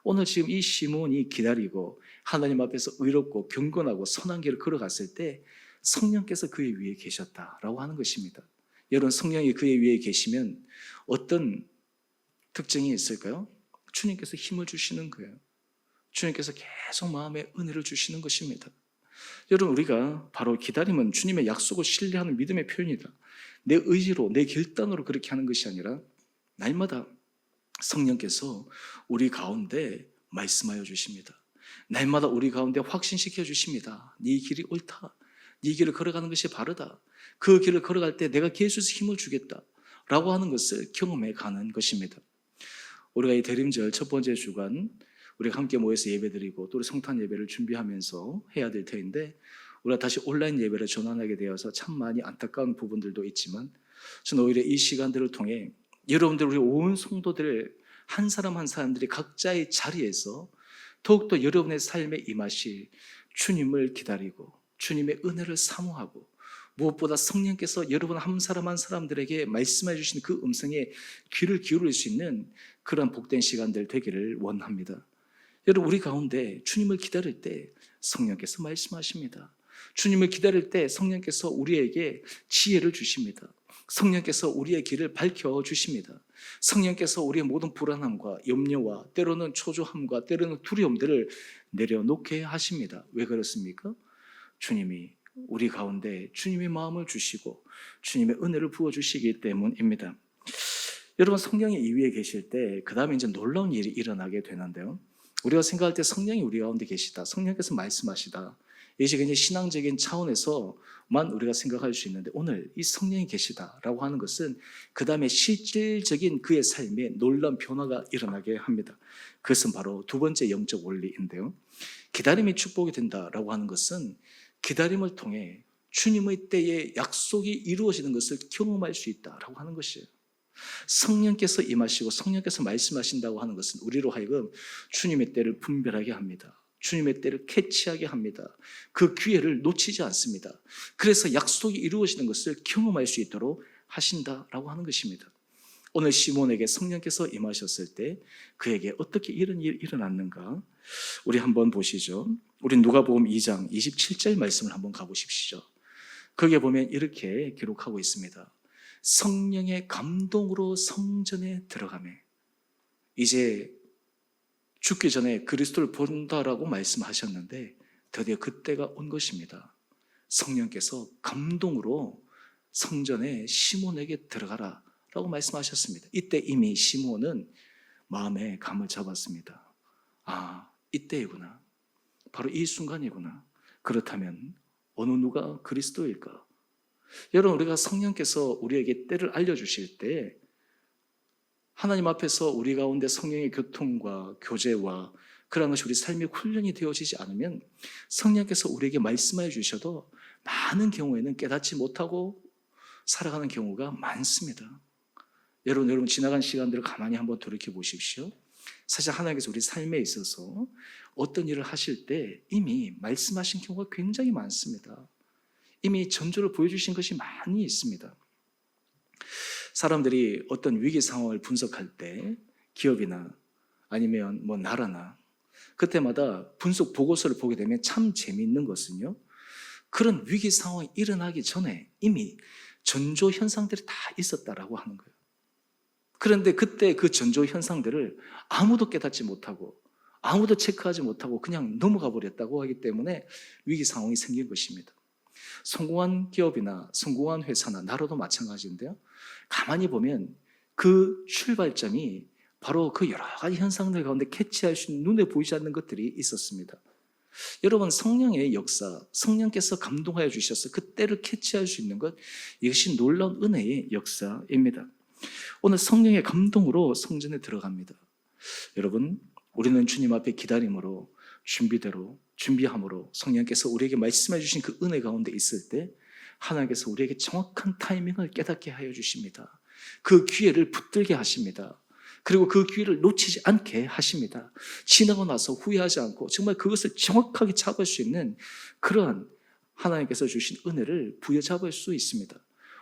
오늘 지금 이 시몬이 기다리고 하나님 앞에서 의롭고 경건하고 선한 길을 걸어갔을 때 성령께서 그의 위에 계셨다라고 하는 것입니다. 여러분, 성령이 그의 위에 계시면 어떤 특징이 있을까요? 주님께서 힘을 주시는 거예요. 주님께서 계속 마음에 은혜를 주시는 것입니다. 여러분, 우리가 바로 기다림은 주님의 약속을 신뢰하는 믿음의 표현이다. 내 의지로, 내 결단으로 그렇게 하는 것이 아니라 날마다 성령께서 우리 가운데 말씀하여 주십니다. 날마다 우리 가운데 확신시켜 주십니다. 네 길이 옳다. 네 길을 걸어가는 것이 바르다. 그 길을 걸어갈 때 내가 계속해서 힘을 주겠다 라고 하는 것을 경험해 가는 것입니다. 우리가 이 대림절 첫 번째 주간 우리가 함께 모여서 예배드리고 또 우리 성탄 예배를 준비하면서 해야 될 터인데 우리가 다시 온라인 예배를 전환하게 되어서 참 많이 안타까운 부분들도 있지만 저는 오히려 이 시간들을 통해 여러분들, 우리 온 성도들 한 사람 한 사람들이 각자의 자리에서 더욱더 여러분의 삶에 임하실 주님을 기다리고 주님의 은혜를 사모하고 무엇보다 성령께서 여러분 한 사람 한 사람들에게 말씀해 주신 그 음성에 귀를 기울일 수 있는 그런 복된 시간들 되기를 원합니다. 여러분, 우리 가운데 주님을 기다릴 때 성령께서 말씀하십니다. 주님을 기다릴 때 성령께서 우리에게 지혜를 주십니다. 성령께서 우리의 길을 밝혀주십니다. 성령께서 우리의 모든 불안함과 염려와 때로는 초조함과 때로는 두려움들을 내려놓게 하십니다. 왜 그렇습니까? 주님이 우리 가운데 주님의 마음을 주시고 주님의 은혜를 부어주시기 때문입니다. 여러분, 성령이 이 위에 계실 때 그 다음에 이제 놀라운 일이 일어나게 되는데요. 우리가 생각할 때 성령이 우리 가운데 계시다, 성령께서 말씀하시다, 이것이 굉장히 신앙적인 차원에서만 우리가 생각할 수 있는데, 오늘 이 성령이 계시다라고 하는 것은 그 다음에 실질적인 그의 삶에 놀라운 변화가 일어나게 합니다. 그것은 바로 두 번째 영적 원리인데요, 기다림이 축복이 된다라고 하는 것은 기다림을 통해 주님의 때에 약속이 이루어지는 것을 경험할 수 있다라고 하는 것이에요. 성령께서 임하시고 성령께서 말씀하신다고 하는 것은 우리로 하여금 주님의 때를 분별하게 합니다. 주님의 때를 캐치하게 합니다. 그 기회를 놓치지 않습니다. 그래서 약속이 이루어지는 것을 경험할 수 있도록 하신다라고 하는 것입니다. 오늘 시몬에게 성령께서 임하셨을 때 그에게 어떻게 이런 일이 일어났는가? 우리 한번 보시죠. 우리 누가복음 2장 27절 말씀을 한번 가보십시오. 거기에 보면 이렇게 기록하고 있습니다. 성령의 감동으로 성전에 들어가매, 이제 죽기 전에 그리스도를 본다라고 말씀하셨는데 드디어 그때가 온 것입니다. 성령께서 감동으로 성전에 시몬에게 들어가라 라고 말씀하셨습니다. 이때 이미 시몬은 마음에 감을 잡았습니다. 아, 이때이구나. 바로 이 순간이구나. 그렇다면 어느 누가 그리스도일까? 여러분, 우리가 성령께서 우리에게 때를 알려주실 때 하나님 앞에서 우리 가운데 성령의 교통과 교제와 그런 것이 우리 삶의 훈련이 되어지지 않으면 성령께서 우리에게 말씀해 주셔도 많은 경우에는 깨닫지 못하고 살아가는 경우가 많습니다. 여러분 지나간 시간들을 가만히 한번 돌이켜 보십시오. 사실 하나님께서 우리 삶에 있어서 어떤 일을 하실 때 이미 말씀하신 경우가 굉장히 많습니다. 이미 전조를 보여주신 것이 많이 있습니다. 사람들이 어떤 위기 상황을 분석할 때 기업이나 아니면 나라나 그때마다 분석 보고서를 보게 되면 참 재미있는 것은요, 그런 위기 상황이 일어나기 전에 이미 전조 현상들이 다 있었다라고 하는 거예요. 그런데 그때 그 전조 현상들을 아무도 깨닫지 못하고 아무도 체크하지 못하고 그냥 넘어가 버렸다고 하기 때문에 위기 상황이 생긴 것입니다. 성공한 기업이나 성공한 회사나 나라도 마찬가지인데요, 가만히 보면 그 출발점이 바로 그 여러 가지 현상들 가운데 캐치할 수 있는 눈에 보이지 않는 것들이 있었습니다. 여러분, 성령의 역사, 성령께서 감동하여 주셔서 그때를 캐치할 수 있는 것, 이것이 놀라운 은혜의 역사입니다. 오늘 성령의 감동으로 성전에 들어갑니다. 여러분, 우리는 주님 앞에 기다림으로 준비함으로 성령께서 우리에게 말씀해 주신 그 은혜 가운데 있을 때 하나님께서 우리에게 정확한 타이밍을 깨닫게 하여 주십니다. 그 기회를 붙들게 하십니다. 그리고 그 기회를 놓치지 않게 하십니다. 지나고 나서 후회하지 않고 정말 그것을 정확하게 잡을 수 있는 그러한 하나님께서 주신 은혜를 부여잡을 수 있습니다.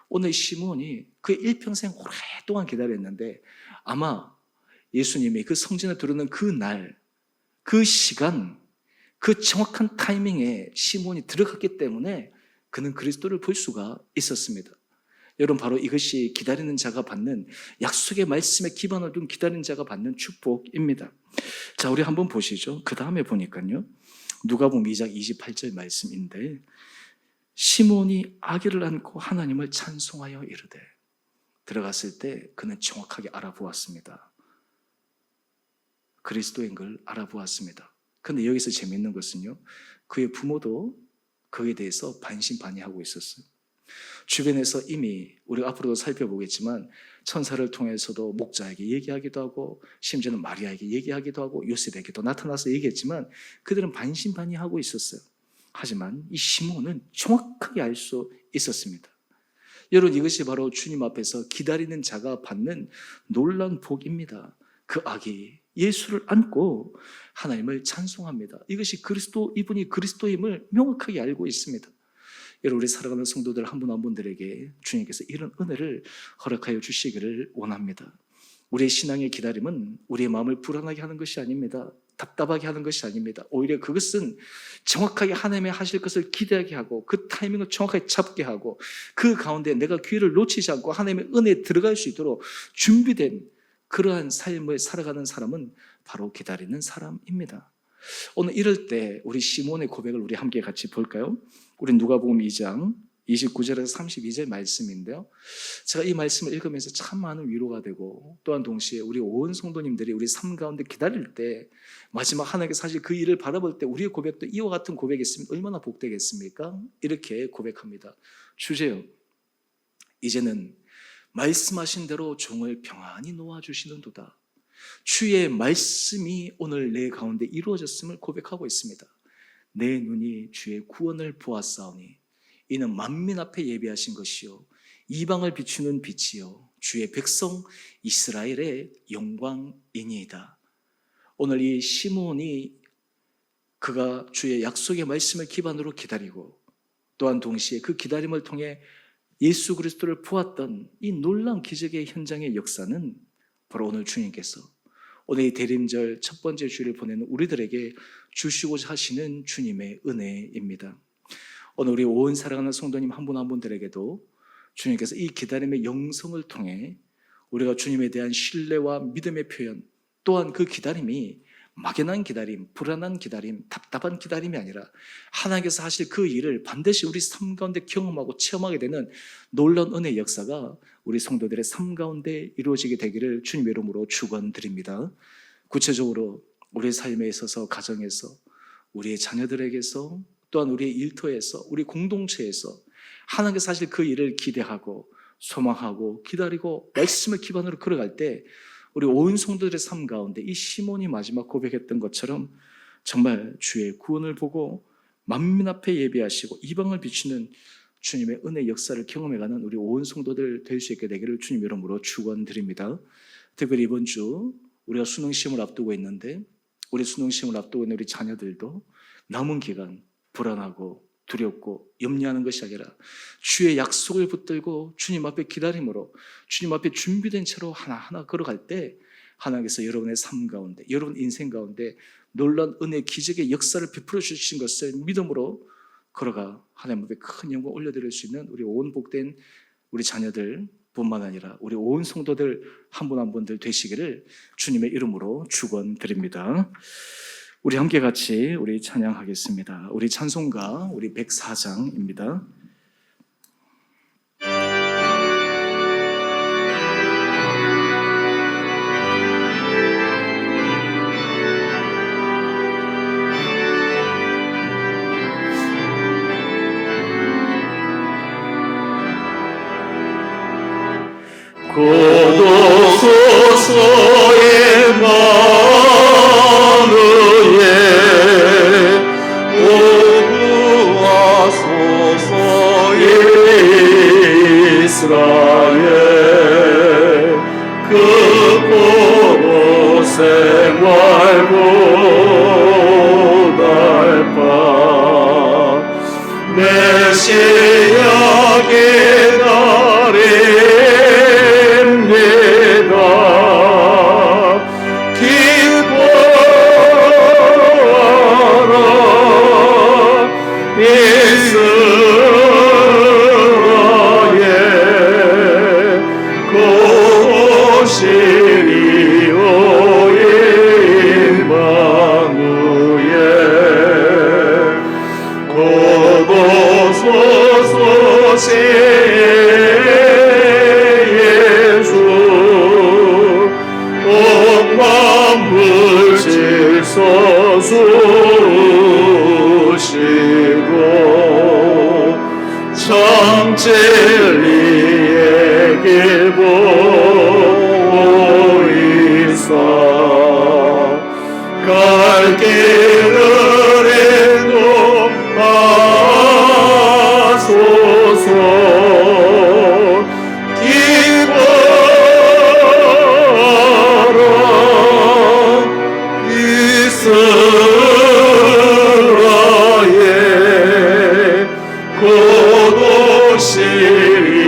오늘 시몬이 그의 일평생 오랫동안 기다렸는데 아마 예수님이 그 성전에 들어오는 그 날, 그 시간, 그 정확한 타이밍에 시몬이 들어갔기 때문에 그는 그리스도를 볼 수가 있었습니다. 여러분, 바로 이것이 기다리는 자가 받는, 약속의 말씀에 기반을 둔 기다리는 자가 받는 축복입니다. 자, 우리 한번 보시죠. 그 다음에 보니까요, 누가복음 2장 28절 말씀인데, 시몬이 아기를 안고 하나님을 찬송하여 이르되, 들어갔을 때 그는 정확하게 알아보았습니다. 그리스도인 걸 알아보았습니다. 그런데 여기서 재미있는 것은요, 그의 부모도 그에 대해서 반신반의하고 있었어요. 주변에서 이미 우리가 앞으로도 살펴보겠지만 천사를 통해서도 목자에게 얘기하기도 하고 심지어는 마리아에게 얘기하기도 하고 요셉에게도 나타나서 얘기했지만 그들은 반신반의하고 있었어요. 하지만 이 시몬은 정확하게 알 수 있었습니다. 여러분, 이것이 바로 주님 앞에서 기다리는 자가 받는 놀라운 복입니다. 그 아기 예수를 안고 하나님을 찬송합니다. 이것이 그리스도, 이분이 그리스도임을 명확하게 알고 있습니다. 여러분, 우리 살아가는 성도들 한 분 한 분들에게 주님께서 이런 은혜를 허락하여 주시기를 원합니다. 우리의 신앙의 기다림은 우리의 마음을 불안하게 하는 것이 아닙니다. 답답하게 하는 것이 아닙니다. 오히려 그것은 정확하게 하나님의 하실 것을 기대하게 하고 그 타이밍을 정확하게 잡게 하고 그 가운데 내가 기회를 놓치지 않고 하나님의 은혜에 들어갈 수 있도록 준비된 그러한 삶을 살아가는 사람은 바로 기다리는 사람입니다. 오늘 이럴 때 우리 시몬의 고백을 우리 함께 같이 볼까요? 우리 누가복음 2장 29절에서 32절 말씀인데요. 제가 이 말씀을 읽으면서 참 많은 위로가 되고, 또한 동시에 우리 온 성도님들이 우리 삶 가운데 기다릴 때 마지막 하나님께서 사실 그 일을 바라볼 때 우리의 고백도 이와 같은 고백이 있으면 얼마나 복되겠습니까? 이렇게 고백합니다. 주제요, 이제는 말씀하신 대로 종을 평안히 놓아주시는도다. 주의 말씀이 오늘 내 가운데 이루어졌음을 고백하고 있습니다. 내 눈이 주의 구원을 보았사오니 이는 만민 앞에 예비하신 것이요 이방을 비추는 빛이요 주의 백성 이스라엘의 영광이니이다. 오늘 이 시므온이 그가 주의 약속의 말씀을 기반으로 기다리고, 또한 동시에 그 기다림을 통해 예수 그리스도를 보았던 이 놀라운 기적의 현장의 역사는 바로 오늘 주님께서 오늘 이 대림절 첫 번째 주일을 보내는 우리들에게 주시고자 하시는 주님의 은혜입니다. 오늘 우리 온 사랑하는 성도님 한 분 한 분들에게도 주님께서 이 기다림의 영성을 통해 우리가 주님에 대한 신뢰와 믿음의 표현, 또한 그 기다림이 막연한 기다림, 불안한 기다림, 답답한 기다림이 아니라 하나님께서 하실 그 일을 반드시 우리 삶 가운데 경험하고 체험하게 되는 놀라운 은혜의 역사가 우리 성도들의 삶 가운데 이루어지게 되기를 주님의 이름으로 축원드립니다. 구체적으로 우리의 삶에 있어서, 가정에서, 우리의 자녀들에게서, 또한 우리의 일터에서, 우리 공동체에서 하나님께서 사실 그 일을 기대하고 소망하고 기다리고 말씀을 기반으로 걸어갈 때 우리 온 성도들의 삶 가운데 이 시몬이 마지막 고백했던 것처럼 정말 주의 구원을 보고 만민 앞에 예비하시고 이방을 비추는 주님의 은혜 역사를 경험해가는 우리 온 성도들 될 수 있게 되기를 주님 이름으로 축원드립니다. 특별히 이번 주 우리가 수능 시험을 앞두고 있는데, 우리 수능 시험을 앞두고 있는 우리 자녀들도 남은 기간 불안하고 두렵고 염려하는 것이 아니라 주의 약속을 붙들고 주님 앞에 기다림으로 주님 앞에 준비된 채로 하나하나 걸어갈 때 하나님께서 여러분의 삶 가운데, 여러분 인생 가운데 놀라운 은혜, 기적의 역사를 베풀어 주신 것을 믿음으로 걸어가 하나님 앞에 큰 영광 올려드릴 수 있는 우리 온 복된 우리 자녀들 뿐만 아니라 우리 온 성도들 한 분 한 분들 되시기를 주님의 이름으로 축원드립니다. 우리 함께 같이 우리 찬양하겠습니다. 우리 찬송가 우리 104장입니다. 고도소서의 마누에 오구하소서의 이스라엘 그 포로 생활 고달파 메시아의 달입니다. 기뻐라 이스라엘 고시리오 임마누엘 고도소서 예수 온 만물 질서수시고 참 진리의 길 보이사 갈 길을 인도하소서 기뻐라 이스라엘 고도시리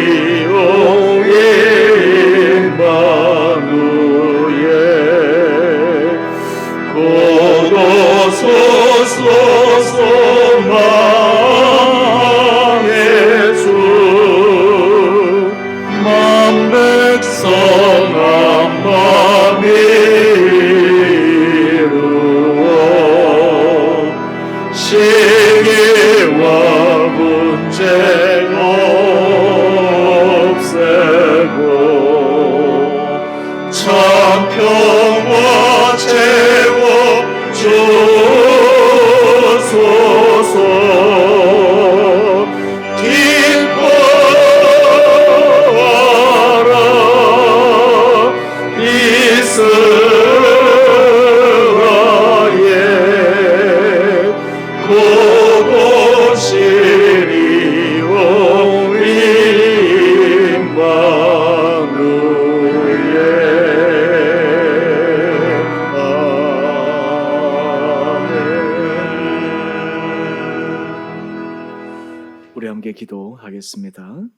함께 기도하겠습니다.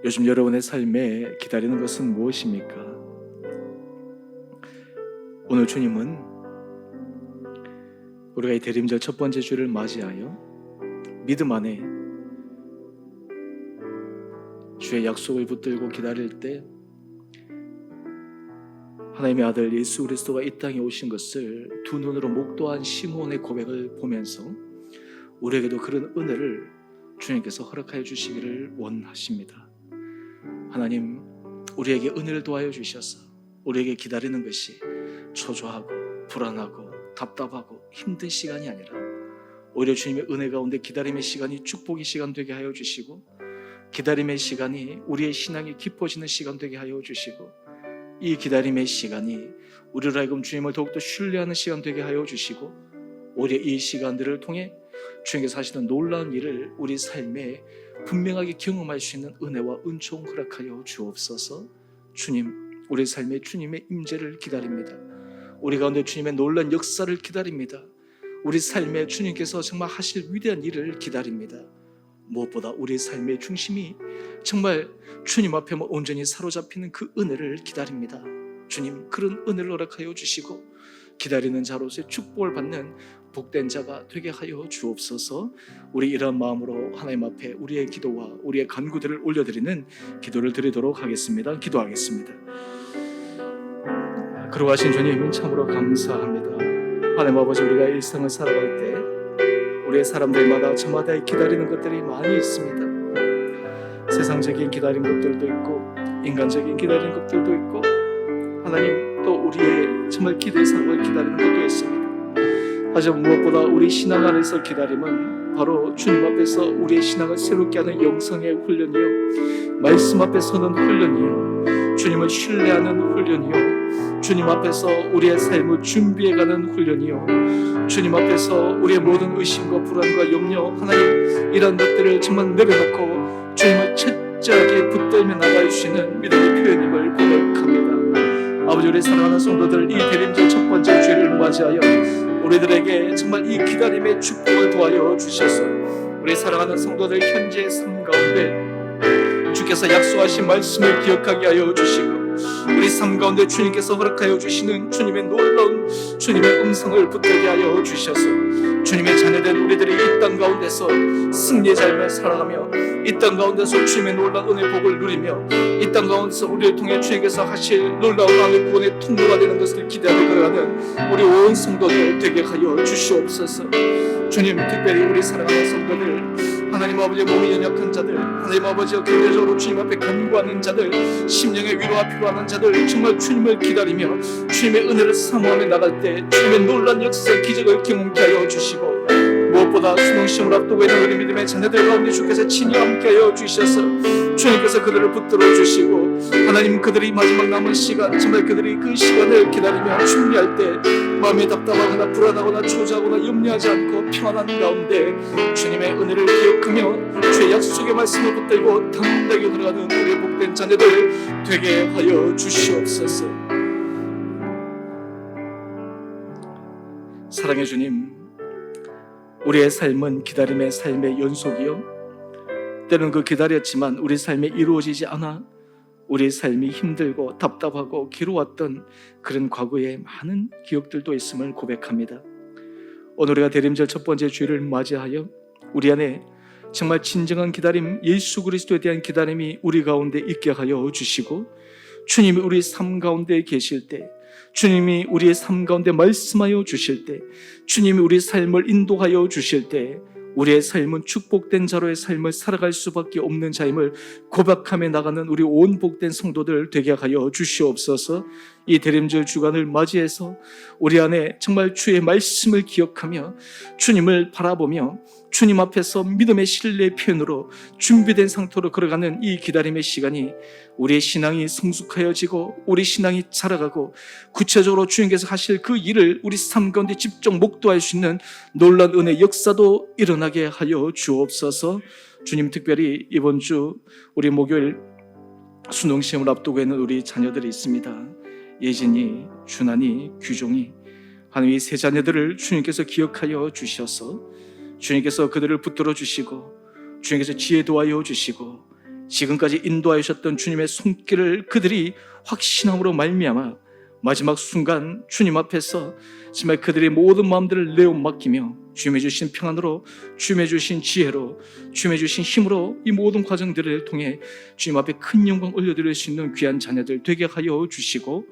요즘 여러분의 삶에 기다리는 것은 무엇입니까? 오늘 주님은 우리가 이 대림절 첫 번째 주를 맞이하여 믿음 안에 주의 약속을 붙들고 기다릴 때 하나님의 아들 예수 그리스도가 이 땅에 오신 것을 두 눈으로 목도한 시므온의 고백을 보면서 우리에게도 그런 은혜를 주님께서 허락하여 주시기를 원하십니다. 하나님, 우리에게 은혜를 도와여 주셔서 우리에게 기다리는 것이 초조하고 불안하고 답답하고 힘든 시간이 아니라 오히려 주님의 은혜 가운데 기다림의 시간이 축복의 시간 되게 하여 주시고, 기다림의 시간이 우리의 신앙이 깊어지는 시간 되게 하여 주시고, 이 기다림의 시간이 우리로 하여금 주님을 더욱더 신뢰하는 시간 되게 하여 주시고, 오히려 이 시간들을 통해 주님께서 하시는 놀라운 일을 우리 삶에 분명하게 경험할 수 있는 은혜와 은총 허락하여 주옵소서. 주님, 우리 삶에 주님의 임재를 기다립니다. 우리 가운데 주님의 놀라운 역사를 기다립니다. 우리 삶에 주님께서 정말 하실 위대한 일을 기다립니다. 무엇보다 우리 삶의 중심이 정말 주님 앞에 온전히 사로잡히는 그 은혜를 기다립니다. 주님, 그런 은혜를 허락하여 주시고 기다리는 자로서의 축복을 받는 복된 자가 되게 하여 주옵소서. 우리 이런 마음으로 하나님 앞에 우리의 기도와 우리의 간구들을 올려드리는 기도를 드리도록 하겠습니다. 기도하겠습니다. 그러하신 주님 참으로 감사합니다. 하나님 아버지, 우리가 일상을 살아갈 때 우리의 사람들마다 저마다 기다리는 것들이 많이 있습니다. 세상적인 기다린 것들도 있고 인간적인 기다리는 것들도 있고, 하나님 또 우리의 정말 기대의 사람을 기다리는 것도 있습니다. 하지만 무엇보다 우리 신앙 안에서 기다림은 바로 주님 앞에서 우리의 신앙을 새롭게 하는 영성의 훈련이요, 말씀 앞에 서는 훈련이요, 주님을 신뢰하는 훈련이요, 주님 앞에서 우리의 삶을 준비해가는 훈련이요, 주님 앞에서 우리의 모든 의심과 불안과 염려, 하나님 이런 것들을 정말 내려놓고 주님을 철저하게 붙들며 나갈 수 있는 믿음의 표현임을 고백합니다. 아버지, 우리 사랑하는 성도들, 이 대림절 첫 번째 주일을 맞이하여 우리들에게 정말 이 기다림의 축복을 도와여 주셔서 우리 사랑하는 성도들 현재의 삶 가운데 주께서 약속하신 말씀을 기억하게 하여 주시고, 우리 삶 가운데 주님께서 허락하여 주시는 주님의 놀라운 주님의 음성을 붙들게 하여 주셔서 주님의 자녀된 우리들이 이 땅 가운데서 승리의 삶을 살아가며 이 땅 가운데서 주님의 놀라운 은혜 복을 누리며 이 땅 가운데서 우리를 통해 주님께서 하실 놀라운 하나님의 구원의 통로가 되는 것을 기대하며 걸어가는 우리 온 성도들 되게 하여 주시옵소서. 주님, 특별히 우리 사랑하는 성도들, 하나님 아버지의 몸이 연약한 자들, 하나님 아버지와 경제적으로 주님 앞에 간구하는 자들, 심령의 위로가 필요한 자들, 정말 주님을 기다리며 주님의 은혜를 사모하며 나갈 때 주님의 놀라운 역사의 기적을 경험케 하여 주시고, 무엇보다 수능 시험을 앞두고 있는 우리 믿음의 자녀들 가운데 주께서 친히 함께하여 주셔서 주님께서 그들을 붙들어 주시고, 하나님 그들이 마지막 남은 시간, 정말 그들이 그 시간을 기다리며 준비할 때 마음이 답답하거나 불안하거나 초조하거나 염려하지 않고 평안한 가운데 주님의 은혜를 기억하며 주의 약속의 말씀을 붙들고 당당하게 들어가는 우리의 복된 자녀들 되게 하여 주시옵소서. 사랑의 주님, 우리의 삶은 기다림의 삶의 연속이요, 때로는 그 기다렸지만 우리 삶에 이루어지지 않아 우리의 삶이 힘들고 답답하고 괴로웠던 그런 과거의 많은 기억들도 있음을 고백합니다. 오늘 우리가 대림절 첫 번째 주일을 맞이하여 우리 안에 정말 진정한 기다림, 예수 그리스도에 대한 기다림이 우리 가운데 있게 하여 주시고, 주님이 우리 삶 가운데 계실 때, 주님이 우리의 삶 가운데 말씀하여 주실 때, 주님이 우리 삶을 인도하여 주실 때 우리의 삶은 축복된 자로의 삶을 살아갈 수밖에 없는 자임을 고백하며 나가는 우리 온 복된 성도들 되게 하여 주시옵소서. 이 대림절 주간을 맞이해서 우리 안에 정말 주의 말씀을 기억하며 주님을 바라보며 주님 앞에서 믿음의 신뢰의 표현으로 준비된 상태로 걸어가는 이 기다림의 시간이 우리의 신앙이 성숙하여지고 우리 신앙이 자라가고 구체적으로 주님께서 하실 그 일을 우리 삶 가운데 직접 목도할 수 있는 놀라운 은혜 역사도 일어나게 하여 주옵소서. 주님, 특별히 이번 주 우리 목요일 수능 시험을 앞두고 있는 우리 자녀들이 있습니다. 예진이, 준환이, 규종이, 하나님 이 세 자녀들을 주님께서 기억하여 주셔서 주님께서 그들을 붙들어 주시고 주님께서 지혜 도하여 주시고 지금까지 인도하셨던 주님의 손길을 그들이 확신함으로 말미암아 마지막 순간 주님 앞에서 정말 그들의 모든 마음들을 내어 맡기며 주님의 주신 평안으로, 주님의 주신 지혜로, 주님의 주신 힘으로 이 모든 과정들을 통해 주님 앞에 큰 영광 올려드릴 수 있는 귀한 자녀들 되게 하여 주시고,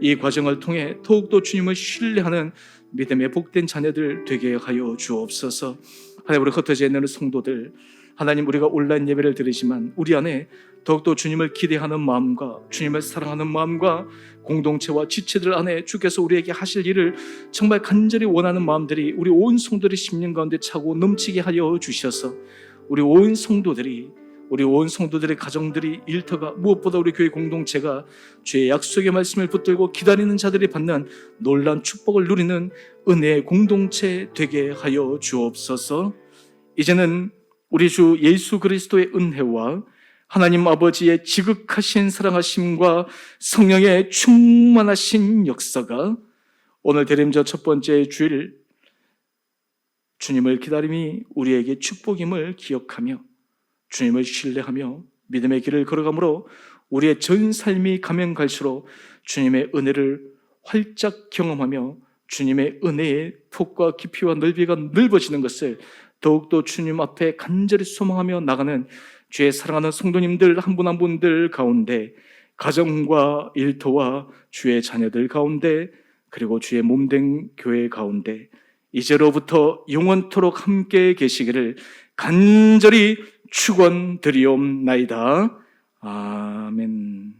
이 과정을 통해 더욱더 주님을 신뢰하는 믿음의 복된 자녀들 되게 하여 주옵소서. 하나님, 우리 흩어져 있는 성도들, 하나님, 우리가 온라인 예배를 드리지만 우리 안에 더욱더 주님을 기대하는 마음과 주님을 사랑하는 마음과 공동체와 지체들 안에 주께서 우리에게 하실 일을 정말 간절히 원하는 마음들이 우리 온 성도들의 심령 가운데 차고 넘치게 하여 주셔서 우리 온 성도들의 가정들이, 일터가, 무엇보다 우리 교회 공동체가 주의 약속의 말씀을 붙들고 기다리는 자들이 받는 놀라운 축복을 누리는 은혜의 공동체 되게 하여 주옵소서. 이제는 우리 주 예수 그리스도의 은혜와 하나님 아버지의 지극하신 사랑하심과 성령의 충만하신 역사가 오늘 대림절 첫 번째 주일 주님을 기다림이 우리에게 축복임을 기억하며 주님을 신뢰하며 믿음의 길을 걸어가므로 우리의 전 삶이 가면 갈수록 주님의 은혜를 활짝 경험하며 주님의 은혜의 폭과 깊이와 넓이가 넓어지는 것을 더욱더 주님 앞에 간절히 소망하며 나가는 주의 사랑하는 성도님들 한 분 한 분들 가운데, 가정과 일터와 주의 자녀들 가운데, 그리고 주의 몸된 교회 가운데 이제로부터 영원토록 함께 계시기를 간절히 축원드리옵나이다. 아멘.